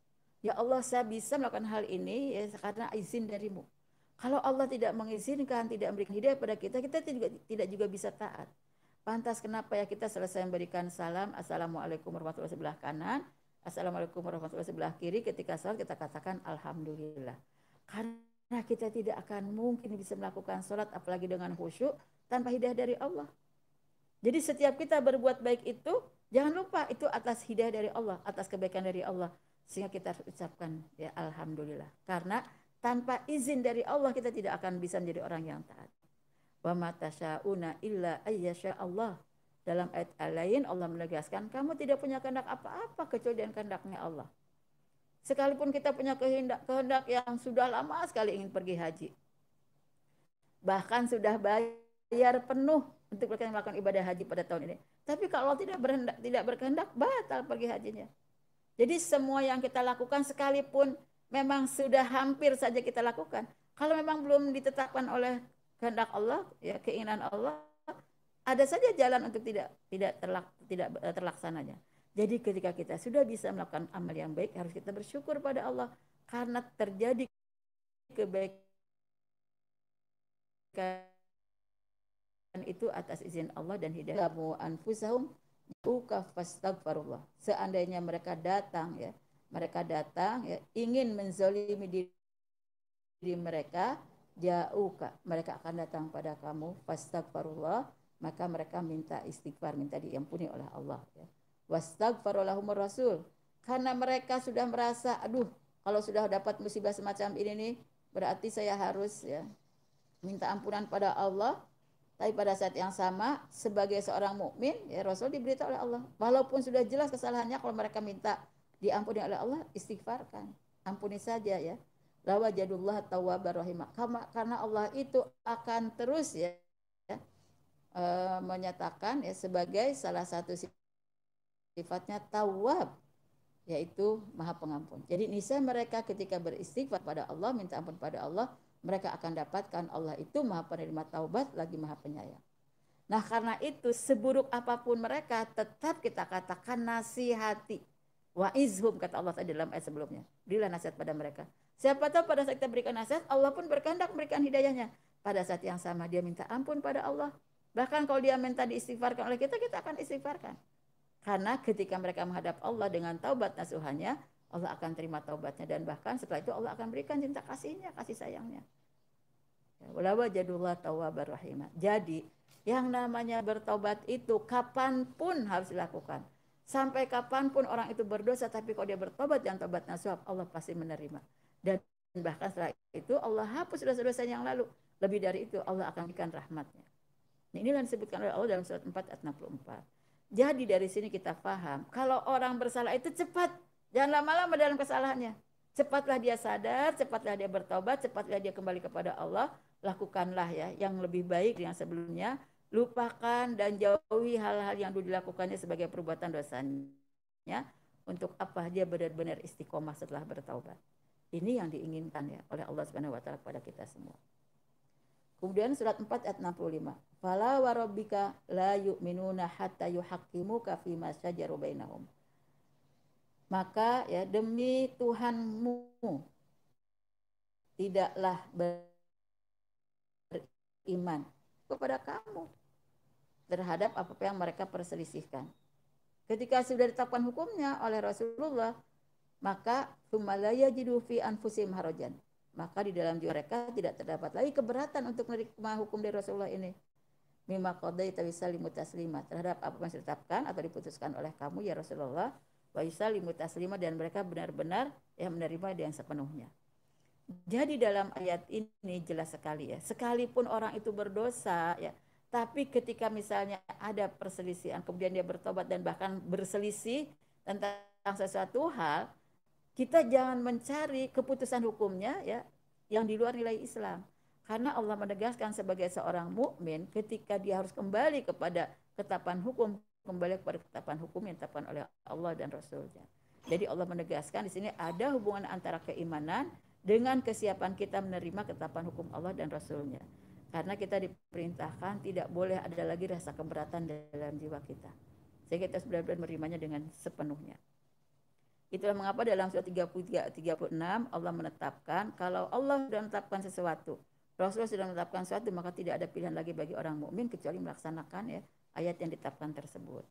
Speaker 1: Ya Allah saya bisa melakukan hal ini ya karena izin darimu. Kalau Allah tidak mengizinkan, tidak memberikan hidayah pada kita, kita tidak juga bisa taat. Pantas kenapa ya kita selesai memberikan salam, Assalamualaikum warahmatullahi wabarakatuh sebelah kanan, Assalamualaikum warahmatullahi wabarakatuh sebelah kiri, ketika sholat kita katakan Alhamdulillah. Karena kita tidak akan mungkin bisa melakukan sholat apalagi dengan khusyuk tanpa hidayah dari Allah. Jadi setiap kita berbuat baik itu, jangan lupa itu atas hidayah dari Allah, atas kebaikan dari Allah. Sehingga kita harus ucapkan ya Alhamdulillah. Karena tanpa izin dari Allah kita tidak akan bisa menjadi orang yang taat. Wa ma tasyauna illa ayyasha Allah. Dalam ayat lain Allah menegaskan kamu tidak punya kehendak apa-apa kecuali dengan kehendaknya Allah. Sekalipun kita punya kehendak yang sudah lama sekali ingin pergi haji. Bahkan sudah bayar penuh untuk melakukan ibadah haji pada tahun ini. Tapi kalau Allah tidak berkehendak batal pergi hajinya. Jadi semua yang kita lakukan sekalipun memang sudah hampir saja kita lakukan. Kalau memang belum ditetapkan oleh kehendak Allah, ya keinginan Allah, ada saja jalan untuk tidak terlaksananya. Jadi ketika kita sudah bisa melakukan amal yang baik, harus kita bersyukur pada Allah karena terjadi kebaikan itu atas izin Allah dan hidayah. Anfusahum fastaghfirullah. Seandainya mereka datang ya ingin menzalimi diri mereka, ja'uka, mereka akan datang pada kamu fastaghfirullah, maka mereka minta istighfar, minta diampuni oleh Allah ya. Wastaghfarulahumur rasul, karena mereka sudah merasa aduh kalau sudah dapat musibah semacam ini nih berarti saya harus ya minta ampunan pada Allah. Tapi pada saat yang sama sebagai seorang mukmin ya Rasul diberitahu oleh Allah walaupun sudah jelas kesalahannya, kalau mereka minta diampuni oleh Allah istighfarkan, ampuni saja ya. Lawajadullah tawwabar rahimah, karena Allah itu akan terus ya menyatakan ya sebagai salah satu sifatnya tawwab, yaitu maha pengampun. Jadi niscaya mereka ketika beristighfar pada Allah, minta ampun pada Allah, mereka akan dapatkan Allah itu maha penerima taubat lagi maha penyayang. Nah karena itu seburuk apapun mereka tetap kita katakan nasihati. Wa'izhum kata Allah tadi dalam ayat sebelumnya. Berilah nasihat pada mereka. Siapa tahu pada saat kita berikan nasihat Allah pun berkehendak memberikan hidayahnya. Pada saat yang sama dia minta ampun pada Allah. Bahkan kalau dia minta diistighfarkan oleh kita akan istighfarkan. Karena ketika mereka menghadap Allah dengan taubat nasuhannya, Allah akan terima taubatnya dan bahkan setelah itu Allah akan berikan cinta kasihnya, kasih sayangnya. Walawajadullah tawwabar rahimah. Jadi yang namanya bertaubat itu kapanpun harus dilakukan. Sampai kapanpun orang itu berdosa, tapi kalau dia bertobat dan taubat nasuh, Allah pasti menerima. Dan bahkan setelah itu Allah hapus dosa-dosa yang lalu. Lebih dari itu Allah akan berikan rahmatnya. Inilah yang disebutkan oleh Allah dalam surat 4 ayat 64. Jadi dari sini kita paham, kalau orang bersalah itu cepat, jangan lama-lama dalam kesalahannya. Cepatlah dia sadar, cepatlah dia bertobat, cepatlah dia kembali kepada Allah. Lakukanlah ya yang lebih baik yang sebelumnya. Lupakan dan jauhi hal-hal yang dulu dilakukannya sebagai perbuatan dosanya. Untuk apa? Dia benar-benar istiqomah setelah bertaubat. Ini yang diinginkan ya oleh Allah Subhanahu wa taala kepada kita semua. Kemudian surat 4 ayat 65. Fala wa rabbika la yu'minuna hatta yuhaqqimuka fima syajara bainahum. Maka ya demi Tuhanmu tidaklah beriman kepada kamu terhadap apa yang mereka perselisihkan. Ketika sudah ditetapkan hukumnya oleh Rasulullah, maka sumalaya jidu fi anfusihim harajan. Maka di dalam jiwa mereka tidak terdapat lagi keberatan untuk menerima hukum dari Rasulullah ini. Mimma qadaita wisalimu taslima, terhadap apa yang ditetapkan atau diputuskan oleh kamu ya Rasulullah, wa yusalimu taslima, dan mereka benar-benar yang menerima dengan sepenuhnya. Jadi dalam ayat ini jelas sekali ya, sekalipun orang itu berdosa ya, tapi ketika misalnya ada perselisihan kemudian dia bertobat dan bahkan berselisih tentang sesuatu hal, kita jangan mencari keputusan hukumnya ya yang di luar nilai Islam. Karena Allah menegaskan sebagai seorang mukmin ketika dia harus kembali kepada ketetapan hukum, kembali kepada ketetapan hukum yang ditetapkan oleh Allah dan Rasulnya. Jadi Allah menegaskan di sini ada hubungan antara keimanan dengan kesiapan kita menerima ketetapan hukum Allah dan Rasulnya. Karena kita diperintahkan tidak boleh ada lagi rasa keberatan dalam jiwa kita. Sehingga kita benar-benar menerimanya dengan sepenuhnya. Itulah mengapa dalam surat 33-36 Allah menetapkan kalau Allah sudah menetapkan sesuatu, Rasulullah sudah menetapkan sesuatu, maka tidak ada pilihan lagi bagi orang mukmin kecuali melaksanakan ya ayat yang ditetapkan tersebut.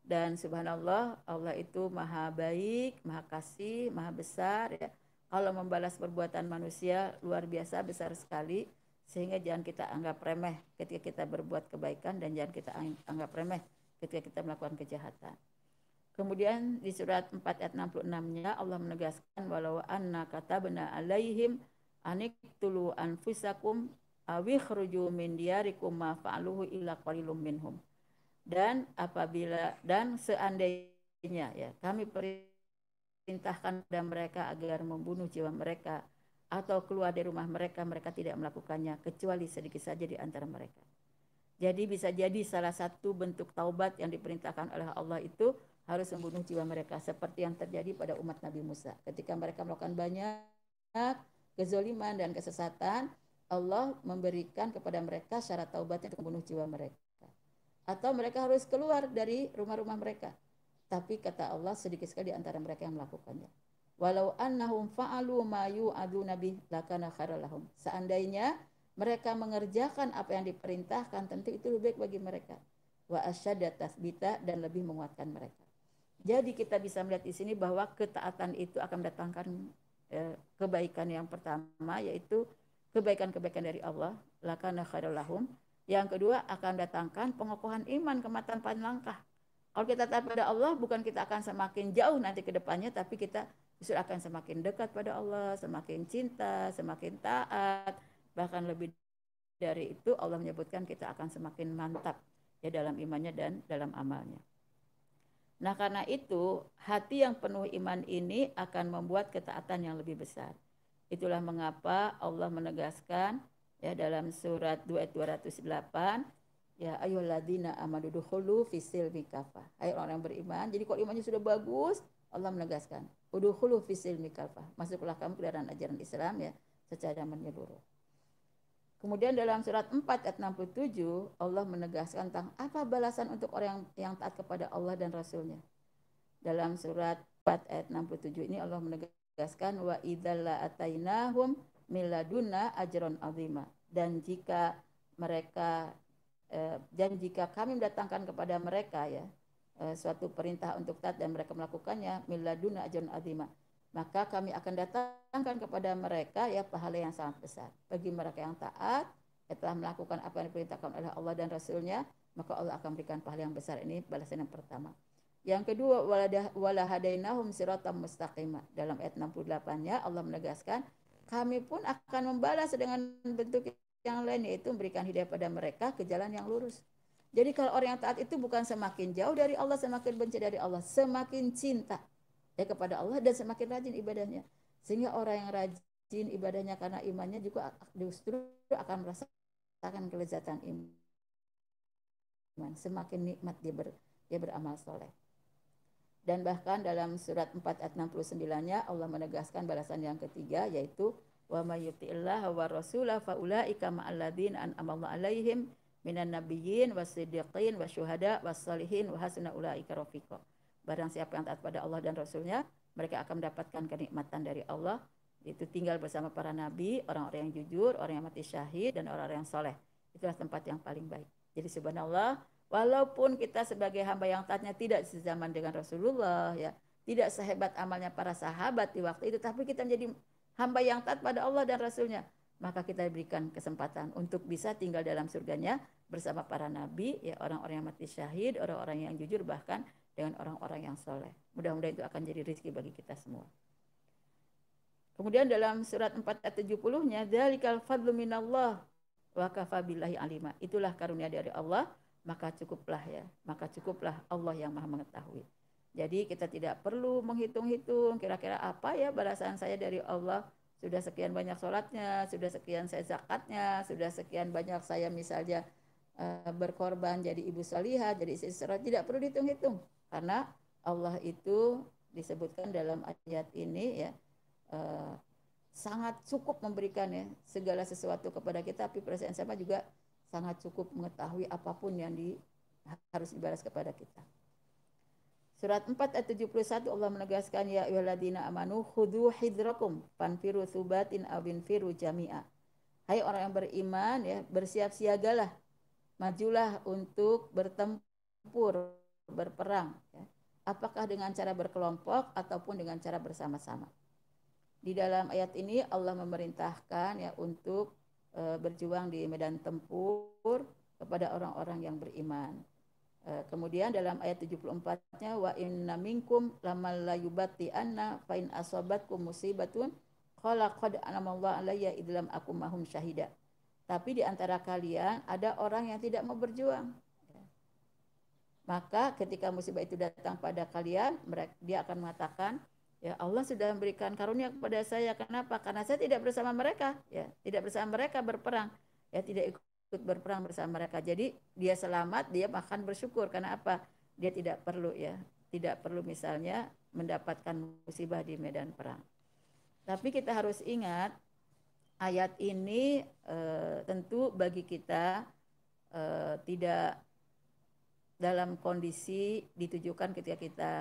Speaker 1: Dan subhanallah, Allah itu maha baik, maha kasih, maha besar ya. Kalau membalas perbuatan manusia luar biasa besar sekali, sehingga jangan kita anggap remeh ketika kita berbuat kebaikan dan jangan kita anggap remeh ketika kita melakukan kejahatan. Kemudian di surat 4 ayat 66-nya Allah menegaskan walau anna katabna alaihim aniktulu anfusakum awikhruju min diyarikum ma fa'aluhu illa qalilum minhum. Dan apabila dan seandainya ya kami perintahkan kepada mereka agar membunuh jiwa mereka atau keluar dari rumah mereka, mereka tidak melakukannya kecuali sedikit saja di antara mereka. Jadi bisa jadi salah satu bentuk taubat yang diperintahkan oleh Allah itu harus membunuh jiwa mereka, seperti yang terjadi pada umat Nabi Musa. Ketika mereka melakukan banyak kezaliman dan kesesatan, Allah memberikan kepada mereka syarat taubatnya untuk membunuh jiwa mereka. Atau mereka harus keluar dari rumah-rumah mereka. Tapi kata Allah sedikit sekali di antara mereka yang melakukannya. Walau annahum fa'alu ma yu'aduna bih lakana khairal lahum. Seandainya mereka mengerjakan apa yang diperintahkan, tentu itu lebih baik bagi mereka. Wa asyadda tasbita, dan lebih menguatkan mereka. Jadi kita bisa melihat di sini bahwa ketaatan itu akan mendatangkan kebaikan yang pertama, yaitu kebaikan-kebaikan dari Allah, lakana khairal lahum. Yang kedua akan datangkan pengokohan iman, kematangan langkah. Kalau kita taat pada Allah, bukan kita akan semakin jauh nanti ke depannya, tapi kita justru akan semakin dekat pada Allah, semakin cinta, semakin taat. Bahkan lebih dari itu Allah menyebutkan kita akan semakin mantap ya dalam imannya dan dalam amalnya. Nah karena itu hati yang penuh iman ini akan membuat ketaatan yang lebih besar. Itulah mengapa Allah menegaskan ya dalam surat 208 ya ayyuhalladzina amanu dukhulu fisilmi kafah. Hai orang yang beriman. Jadi kalau imannya sudah bagus, Allah menegaskan udkhulu fisilmi kafah. Masuklah kamu ke dalam ajaran Islam ya secara menyeluruh. Kemudian dalam surat 4 ayat 67 Allah menegaskan tentang apa balasan untuk orang yang taat kepada Allah dan Rasulnya. Dalam surat 4 ayat 67 ini Allah menegaskan wa idzalla atainahum miladuna ajron azima. Dan jika mereka dan jika kami mendatangkan kepada mereka ya suatu perintah untuk taat dan mereka melakukannya miladuna ajron azima, maka kami akan datangkan kepada mereka ya pahala yang sangat besar. Bagi mereka yang taat, setelah melakukan apa yang diperintahkan oleh Allah dan Rasulnya, maka Allah akan berikan pahala yang besar. Ini balasan yang pertama. Yang kedua, wala hadainahum siratam mustaqimah. Dalam ayat 68-nya Allah menegaskan, kami pun akan membalas dengan bentuk yang lain, yaitu memberikan hidayah pada mereka ke jalan yang lurus. Jadi kalau orang yang taat itu bukan semakin jauh dari Allah, semakin benci dari Allah, semakin cinta kepada Allah dan semakin rajin ibadahnya. Sehingga orang yang rajin ibadahnya karena imannya juga justru akan merasakan kelezatan iman. Semakin nikmat dia beramal soleh. Dan bahkan dalam surat 4 ayat 69-nya Allah menegaskan balasan yang ketiga, yaitu wa may yuti'illah wa rasulah fa ulaika ma'al ladzina an'ama Allahu 'alaihim minan nabiyyin wasiddiqin wasyuhada wassalihin wa hasuna ulaika rafiqa. Barang siapa yang taat pada Allah dan Rasulnya, mereka akan mendapatkan kenikmatan dari Allah, itu tinggal bersama para nabi, orang-orang yang jujur, orang yang mati syahid, dan orang-orang yang soleh. Itulah tempat yang paling baik. Jadi subhanallah, walaupun kita sebagai hamba yang taatnya tidak sezaman dengan Rasulullah, ya, tidak sehebat amalnya para sahabat di waktu itu, tapi kita menjadi hamba yang taat pada Allah dan Rasulnya, maka kita diberikan kesempatan untuk bisa tinggal dalam surganya bersama para nabi, ya, orang-orang yang mati syahid, orang-orang yang jujur, bahkan dengan orang-orang yang soleh. Mudah-mudahan itu akan jadi rezeki bagi kita semua. Kemudian dalam surat 4 ayat 70-nya, dzalikal fadlu minallah wa kafa billahi alima. Itulah karunia dari Allah, maka cukuplah Allah yang Maha mengetahui. Jadi kita tidak perlu menghitung-hitung kira-kira apa ya balasan saya dari Allah. Sudah sekian banyak sholatnya, sudah sekian saya zakatnya, sudah sekian banyak saya misalnya berkorban jadi ibu salihah, jadi istri salihah. Tidak perlu dihitung-hitung, karena Allah itu disebutkan dalam ayat ini, ya, sangat cukup memberikan, ya, segala sesuatu kepada kita, tapi perasaan sama juga sangat cukup mengetahui apapun yang harus dibalas kepada kita. Surat 4 ayat 71 Allah menegaskan, ya ayyuhalladzina amanu khudhu hidrakum fanfiru thubatin awin firu jami'a. Hai orang yang beriman, ya, bersiap siagalah, majulah untuk bertempur, berperang, ya. Apakah dengan cara berkelompok ataupun dengan cara bersama-sama. Di dalam ayat ini Allah memerintahkan, ya, untuk berjuang di medan tempur kepada orang-orang yang beriman. Kemudian dalam ayat 74-nya, wa inna minkum lamal la yubatti anna fa in asabatkum musibatun qala qad anamallahu alayya idlam akum mahum syahida. Tapi di antara kalian ada orang yang tidak mau berjuang. Maka ketika musibah itu datang pada kalian, dia akan mengatakan, ya, Allah sudah memberikan karunia kepada saya. Kenapa? Karena saya tidak bersama mereka, ya, tidak bersama mereka berperang, ya, tidak ikut berperang bersama mereka. Jadi dia selamat, dia akan bersyukur. Karena apa? Dia tidak perlu, ya, tidak perlu misalnya mendapatkan musibah di medan perang. Tapi kita harus ingat, ayat ini tentu bagi kita tidak dalam kondisi ditujukan ketika kita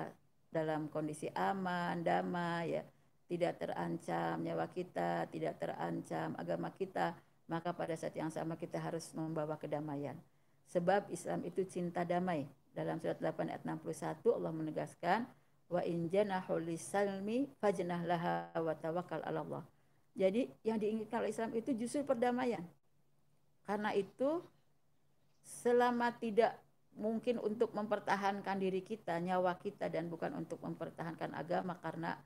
Speaker 1: dalam kondisi aman, damai, ya, tidak terancam nyawa kita, tidak terancam agama kita, maka pada saat yang sama kita harus membawa kedamaian. Sebab Islam itu cinta damai. Dalam surat 8 ayat 61 Allah menegaskan, wa in janahu lisalmi fajnah laha wa tawakkal 'ala Allah. Jadi yang diinginkan oleh Islam itu justru perdamaian. Karena itu selama tidak mungkin untuk mempertahankan diri kita, nyawa kita, dan bukan untuk mempertahankan agama karena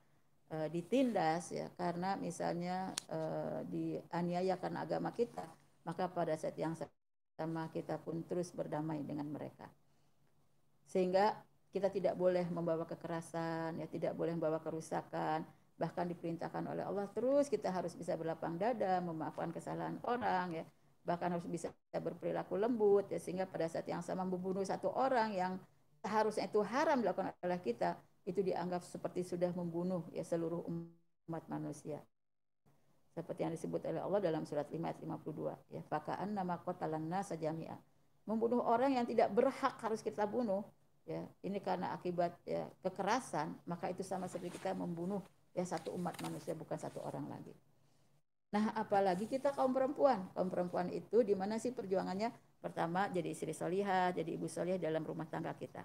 Speaker 1: ditindas, ya, karena misalnya dianiaya karena agama kita, maka pada saat yang sama kita pun terus berdamai dengan mereka. Sehingga kita tidak boleh membawa kekerasan, ya, tidak boleh membawa kerusakan. Bahkan diperintahkan oleh Allah terus kita harus bisa berlapang dada, memaafkan kesalahan orang, ya, bahkan harus bisa berperilaku lembut, ya, sehingga pada saat yang sama membunuh satu orang yang harusnya itu haram dilakukan oleh kita, itu dianggap seperti sudah membunuh, ya, seluruh umat manusia. Seperti yang disebut oleh Allah dalam surat 5 ayat 52, ya, faka'an nama qatalan nasa jami'a. Membunuh orang yang tidak berhak harus kita bunuh, ya, ini karena akibat, ya, kekerasan, maka itu sama seperti kita membunuh, ya, satu umat manusia, bukan satu orang lagi. Nah, apalagi kita kaum perempuan. Kaum perempuan itu di mana sih perjuangannya? Pertama, jadi istri solihah, jadi ibu solihah dalam rumah tangga kita.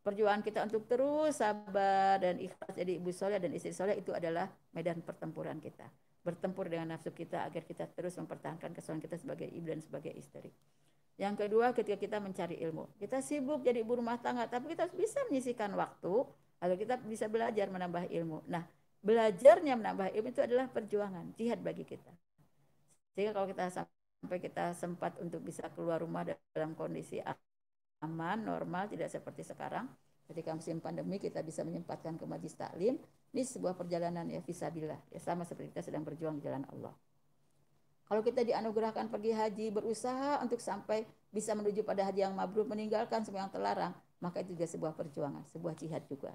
Speaker 1: Perjuangan kita untuk terus sabar dan ikhlas jadi ibu soleh dan istri soleh itu adalah medan pertempuran kita. Bertempur dengan nafsu kita agar kita terus mempertahankan kesolehan kita sebagai ibu dan sebagai istri. Yang kedua, ketika kita mencari ilmu. Kita sibuk jadi ibu rumah tangga, tapi kita bisa menyisihkan waktu agar kita bisa belajar menambah ilmu. Nah, belajarnya menambah ilmu itu adalah perjuangan, jihad bagi kita. Sehingga kalau kita sampai kita sempat untuk bisa keluar rumah dalam kondisi aman, normal, tidak seperti sekarang. Ketika musim pandemi kita bisa menyempatkan ke majlis taklim, ini sebuah perjalanan, ya, fisabilillah, ya, sama seperti kita sedang berjuang di jalan Allah. Kalau kita dianugerahkan pergi haji, berusaha untuk sampai bisa menuju pada haji yang mabrur, meninggalkan semua yang terlarang, maka itu juga sebuah perjuangan, sebuah jihad juga.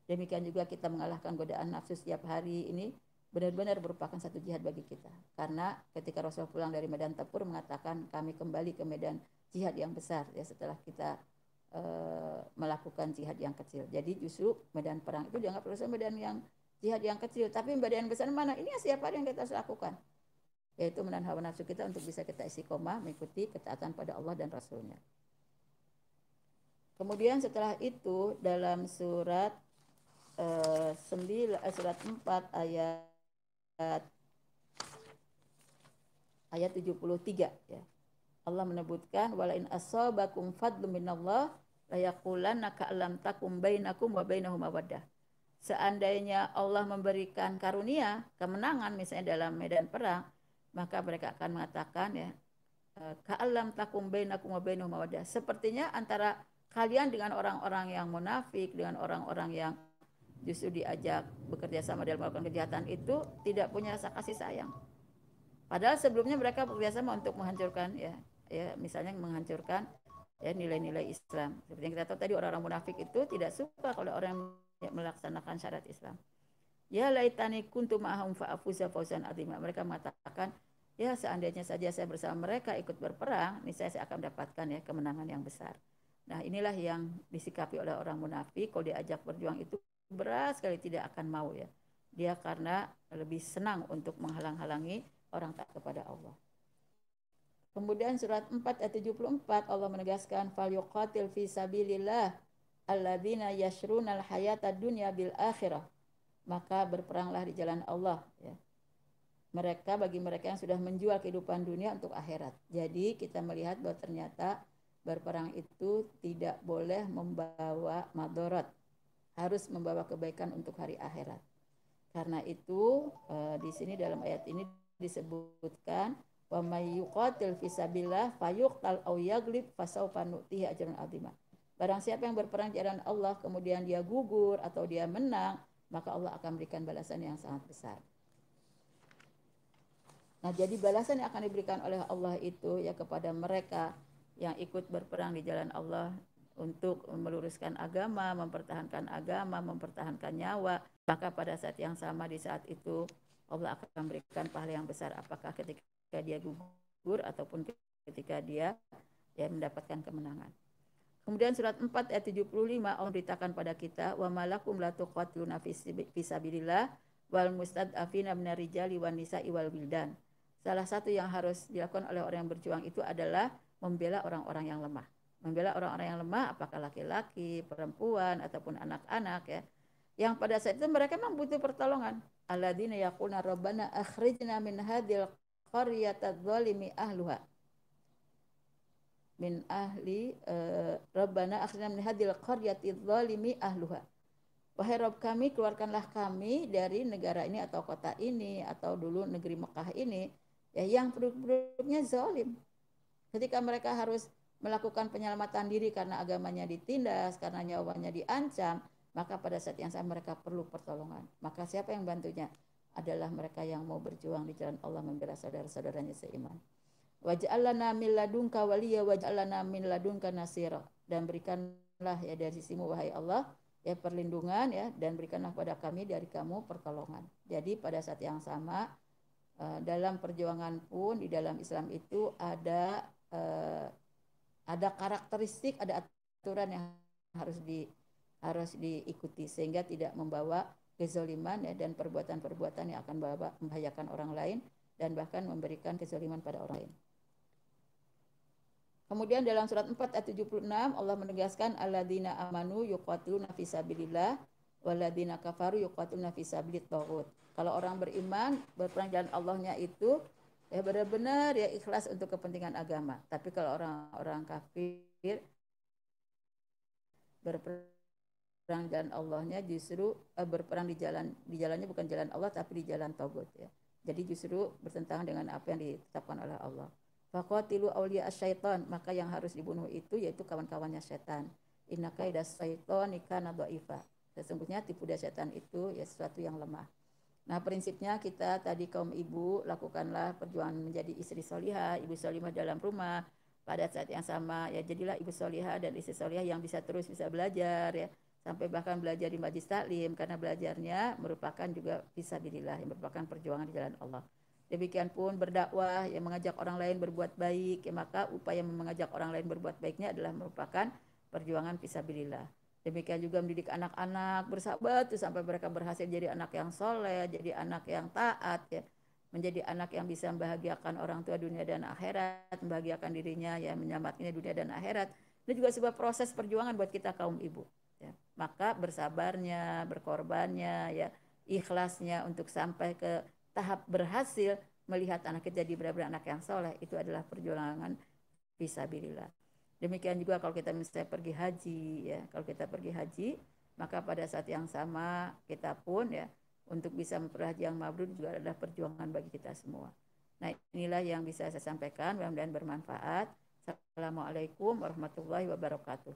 Speaker 1: Demikian juga kita mengalahkan godaan nafsu setiap hari ini benar-benar merupakan satu jihad bagi kita. Karena ketika Rasul pulang dari medan tempur mengatakan kami kembali ke medan jihad yang besar ya setelah kita melakukan jihad yang kecil. Jadi justru medan perang itu dianggap sebagai medan yang jihad yang kecil, tapi medan yang besar mana? Ini siapa yang kita harus lakukan? Yaitu menahan hawa nafsu kita untuk bisa kita istiqomah mengikuti ketaatan pada Allah dan Rasulnya. Kemudian setelah itu dalam surat 4 ayat 73 ya. Allah menyebutkan wala in asabakum fadlun minallah la yaqulanna ka'lam takum bainakum wa bainahum mawaddah. Seandainya Allah memberikan karunia, kemenangan misalnya dalam medan perang, maka mereka akan mengatakan ya ka'lam takum bainakum wa bainahum mawaddah. Sepertinya antara kalian dengan orang-orang yang munafik, dengan orang-orang yang justru diajak bekerja sama dalam melakukan kejahatan itu tidak punya rasa kasih sayang. Padahal sebelumnya mereka bekerja sama untuk menghancurkan ya misalnya menghancurkan ya nilai-nilai Islam. Seperti yang kita tahu tadi orang-orang munafik itu tidak suka kalau orang yang melaksanakan syariat Islam. Ya laitani kuntu ma'ahum fa'afuza fawzan azima. Mereka mengatakan ya seandainya saja saya bersama mereka ikut berperang, niscaya saya akan mendapatkan ya kemenangan yang besar. Nah, inilah yang disikapi oleh orang munafik kalau diajak berjuang itu berat sekali tidak akan mau ya. Dia karena lebih senang untuk menghalang-halangi orang taat kepada Allah. Kemudian surat 4 ayat 74 Allah menegaskan fal yuqatil fi sabilillah alladzina yashrunal hayatad dunya bil akhirah. Maka berperanglah di jalan Allah ya. Bagi mereka yang sudah menjual kehidupan dunia untuk akhirat. Jadi kita melihat bahwa ternyata berperang itu tidak boleh membawa madarat. Harus membawa kebaikan untuk hari akhirat. Karena itu di sini dalam ayat ini disebutkan wa may yuqatil fi sabilillah fayuqtal aw yaglib fasawfa nu'tihi ajran 'azima. Barang siapa yang berperang di jalan Allah kemudian dia gugur atau dia menang, maka Allah akan berikan balasan yang sangat besar. Nah, jadi balasan yang akan diberikan oleh Allah itu ya kepada mereka yang ikut berperang di jalan Allah untuk meluruskan agama, mempertahankan nyawa, maka pada saat yang sama di saat itu Allah akan memberikan pahala yang besar apakah ketika dia gugur ataupun ketika dia ya mendapatkan kemenangan. Kemudian surat 4 ayat 75 Allah beritakan pada kita wa malakum la tuqatiluna fi sabilillah wal mustad'afina minar rijali wan nisa'i wal wildan. Salah satu yang harus dilakukan oleh orang yang berjuang itu adalah membela orang-orang yang lemah. Membela orang-orang yang lemah apakah laki-laki, perempuan ataupun anak-anak ya. Yang pada saat itu mereka memang butuh pertolongan. Alladzina yaquluna rabbana akhrijna min hadhil qaryatadz zalimi ahluha. Min ahli rabbana akhrijna min hadhil qaryatidz zalimi ahluha. Wahai Rabb kami, keluarkanlah kami dari negara ini atau kota ini atau dulu negeri Mekah ini ya yang penduduknya zalim. Ketika mereka harus melakukan penyelamatan diri karena agamanya ditindas, karena nyawanya diancam, maka pada saat yang sama mereka perlu pertolongan. Maka siapa yang bantunya? Adalah mereka yang mau berjuang di jalan Allah membela saudara-saudaranya seiman. Waj'al lana min ladunka waliya waj'al lana min ladunka nasira. Dan berikanlah ya dari sisimu wahai Allah ya perlindungan ya dan berikanlah pada kami dari kamu pertolongan. Jadi pada saat yang sama dalam perjuangan pun di dalam Islam itu ada karakteristik, ada aturan yang harus diikuti sehingga tidak membawa kezaliman ya, dan perbuatan-perbuatan yang akan membahayakan orang lain dan bahkan memberikan kezaliman pada orang lain. Kemudian dalam surat 4 ayat 76 Allah menegaskan alladzina amanu yuqatiluna fi sabilillah walladzina kafaru yuqatiluna fi sabilit taghut. Kalau orang beriman berperang jalan Allahnya itu ya benar-benar ya ikhlas untuk kepentingan agama. Tapi kalau orang-orang kafir berperang jalan Allahnya justru berperang di jalannya bukan jalan Allah tapi di jalan taghut ya. Jadi justru bertentangan dengan apa yang ditetapkan oleh Allah. Faqatilu awliya asyaitan, maka yang harus dibunuh itu yaitu kawan-kawannya setan. Inna kaidas syaitani kana dha'ifa. Sesungguhnya tipu daya setan itu ya sesuatu yang lemah. Nah, prinsipnya kita tadi kaum ibu lakukanlah perjuangan menjadi istri solihah, ibu solihah dalam rumah. Pada saat yang sama ya jadilah ibu solihah dan istri solihah yang bisa belajar ya. sampai bahkan belajar di majlis taklim, karena belajarnya merupakan juga fisabilillah, yang merupakan perjuangan di jalan Allah. Demikian pun berdakwah yang mengajak orang lain berbuat baik, ya maka upaya mengajak orang lain berbuat baiknya adalah merupakan perjuangan fisabilillah. Demikian juga mendidik anak-anak bersahabat tuh sampai mereka berhasil jadi anak yang soleh, jadi anak yang taat, ya, menjadi anak yang bisa membahagiakan orang tua dunia dan akhirat, membahagiakan dirinya, ya, menyelamatkannya dunia dan akhirat. Ini juga sebuah proses perjuangan buat kita kaum ibu. Ya. Maka bersabarnya, berkorbannya, ya, ikhlasnya untuk sampai ke tahap berhasil melihat anak kita jadi benar-benar anak yang soleh, itu adalah perjuangan fisabilillah. Demikian juga kalau kita misalnya pergi haji, ya, kalau kita pergi haji, maka pada saat yang sama kita pun, ya, untuk bisa memperoleh haji yang mabrur juga adalah perjuangan bagi kita semua. Nah, inilah yang bisa saya sampaikan, mudah-mudahan bermanfaat. Assalamualaikum warahmatullahi wabarakatuh.